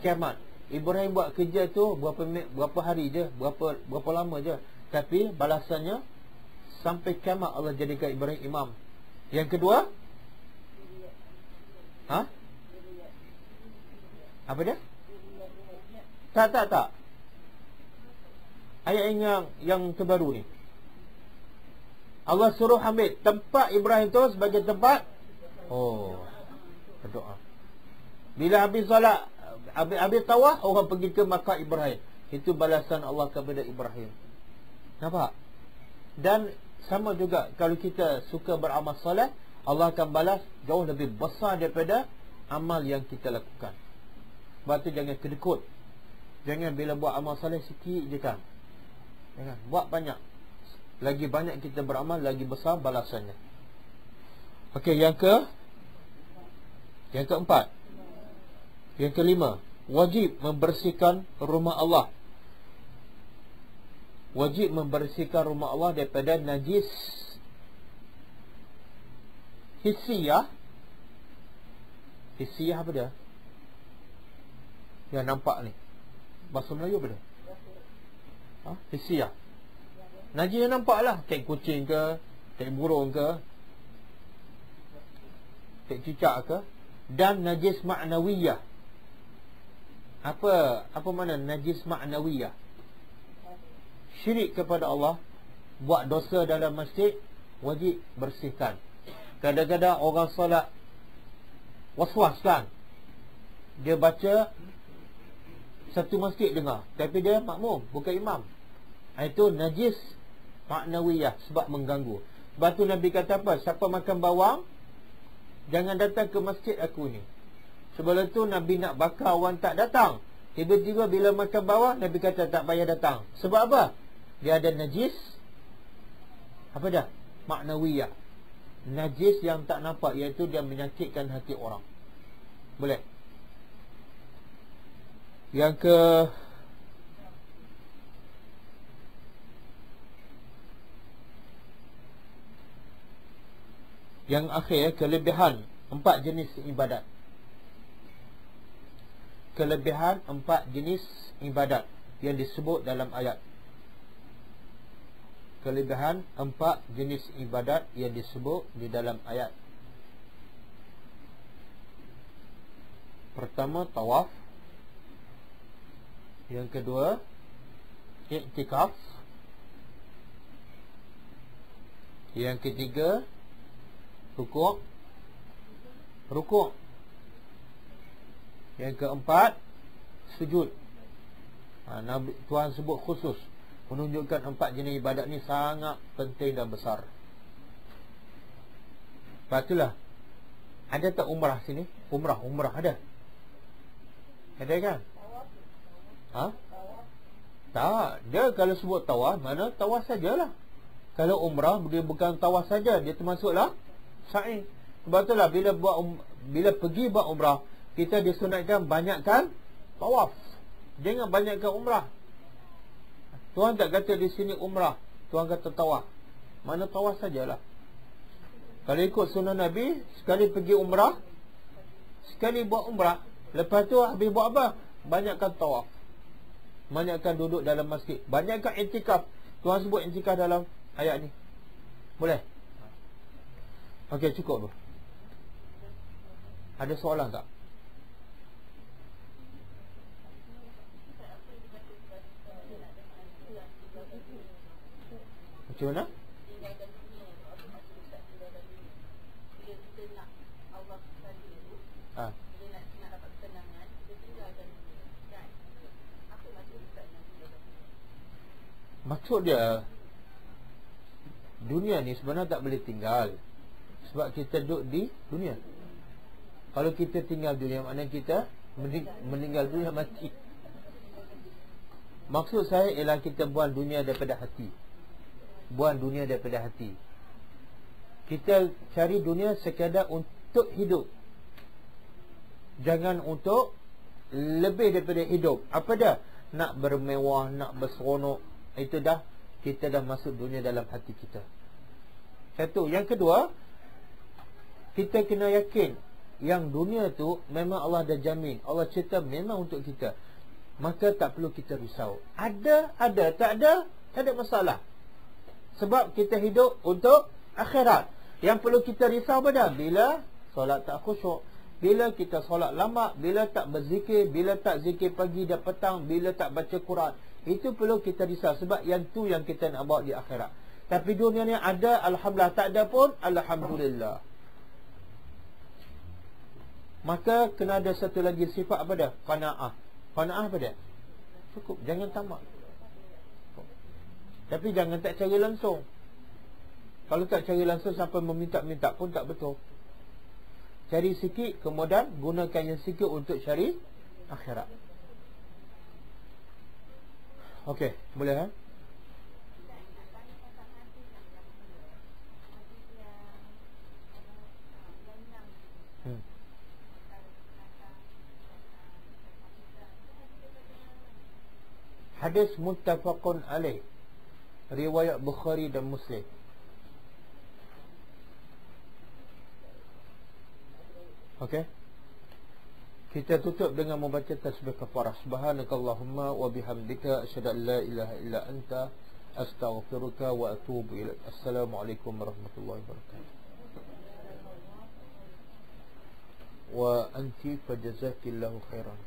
Kiamat. Ibrahim buat kerja tu berapa hari je, berapa lama je, tapi balasannya sampai kiamat. Allah jadikan Ibrahim imam. Yang kedua, apa dia? Tak. Ayat yang terbaru ni, Allah suruh ambil tempat Ibrahim tu sebagai tempat berdoa. Bila habis solat, habis tawaf, orang pergi ke makam Ibrahim. Itu balasan Allah kepada Ibrahim. Nampak? Dan sama juga kalau kita suka beramal soleh, Allah akan balas jauh lebih besar daripada amal yang kita lakukan. Sebab tu jangan kedekut. Jangan bila buat amal soleh sikit je kan. Jangan buat banyak. Lagi banyak kita beramal, lagi besar balasannya. Okey, yang keempat. Yang kelima, wajib membersihkan rumah Allah. Wajib membersihkan rumah Allah daripada najis hissiyah. Hissiyah apa dia? Yang nampak ni, bahasa Melayu apa dia? Hissiyah. Najis yang nampak lah, kayak kucing ke, kayak burung ke, kayak cicak ke. Dan najis ma'nawiyah. Apa mana najis ma'nawiyah? Syirik kepada Allah, buat dosa dalam masjid, wajib bersihkan. Kadang-kadang orang solat was-was kan, dia baca satu masjid dengar, tapi dia makmum, bukan imam. Itu najis ma'nawiyah, sebab mengganggu. Sebab tu Nabi kata apa? Siapa makan bawang, jangan datang ke masjid aku ni. Sebelum tu Nabi nak bakar, orang tak datang. Tiba-tiba bila makan bawah, Nabi kata tak payah datang. Sebab apa? Dia ada najis. Apa dah? Maknawiyah. Najis yang tak nampak, iaitu dia menyakitkan hati orang. Boleh. Yang akhir, kelebihan 4 jenis ibadat. Kelebihan 4 jenis ibadat yang disebut dalam ayat. Kelebihan 4 jenis ibadat yang disebut di dalam ayat. Pertama, tawaf. Yang kedua, i'tikaf. Yang ketiga, rukuk. Yang keempat, sujud. Tuhan sebut khusus, menunjukkan 4 jenis ibadat ni sangat penting dan besar. Lepas itulah, ada tak umrah sini? Umrah ada? Ada kan? Tak. Dia kalau sebut tawaf, mana tawaf sajalah. Kalau umrah, dia bukan tawaf saja, dia termasuklah sa'i. Sebab itulah bila pergi buat umrah, kita disunatkan banyakkan tawaf. Jangan banyakkan umrah. Tuhan tak kata di sini umrah, Tuhan kata tawaf. Mana tawaf sajalah. Kalau ikut sunnah Nabi, sekali pergi umrah, sekali buat umrah, lepas tu habis buat apa? Banyakkan tawaf. Banyakkan duduk dalam masjid. Banyakkan i'tikaf. Tuhan sebut i'tikaf dalam ayat ni. Boleh? Okey, cukup tu. Ada soalan tak? Macam mana? Maksud dia, dunia ni sebenarnya tak boleh tinggal, sebab kita duduk di dunia. Kalau kita tinggal dunia, maknanya kita meninggal dunia, mati. Maksud saya ialah kita buang dunia daripada hati. Buang dunia daripada hati. Kita cari dunia sekadar untuk hidup, jangan untuk lebih daripada hidup. Apa dah? Nak bermewah, nak berseronok, itu dah, kita dah masuk dunia dalam hati kita. Satu. Yang kedua, kita kena yakin yang dunia tu memang Allah dah jamin, Allah cipta memang untuk kita. Maka tak perlu kita risau. Ada, tak ada masalah. Sebab kita hidup untuk akhirat. Yang perlu kita risau pada bila solat tak khusyuk, bila kita solat lama, bila tak berzikir, bila tak zikir pagi dan petang, bila tak baca Quran. Itu perlu kita risau, sebab yang tu yang kita nak bawa di akhirat. Tapi dunia ni ada, alhamdulillah. Tak ada pun, alhamdulillah. Maka kena ada satu lagi sifat apa dah? Qanaah. Qanaah apa dia? Cukup, jangan tamak. Tapi jangan tak cari langsung. Kalau tak cari langsung sampai meminta-minta pun tak betul. Cari sikit, kemudian gunakan yang sikit untuk cari akhirat. Okey, boleh Hadis muttafaqun alaih, riwayat Bukhari dan Muslim. Okey, kita tutup dengan membaca tasbih kafarah. Subhanakallahumma wa bihamdika asyhadu an la ilaha illa anta astaghfiruka wa atubu ilaik. Assalamualaikum warahmatullahi wabarakatuh. Wa anti fajazakillahu khairan.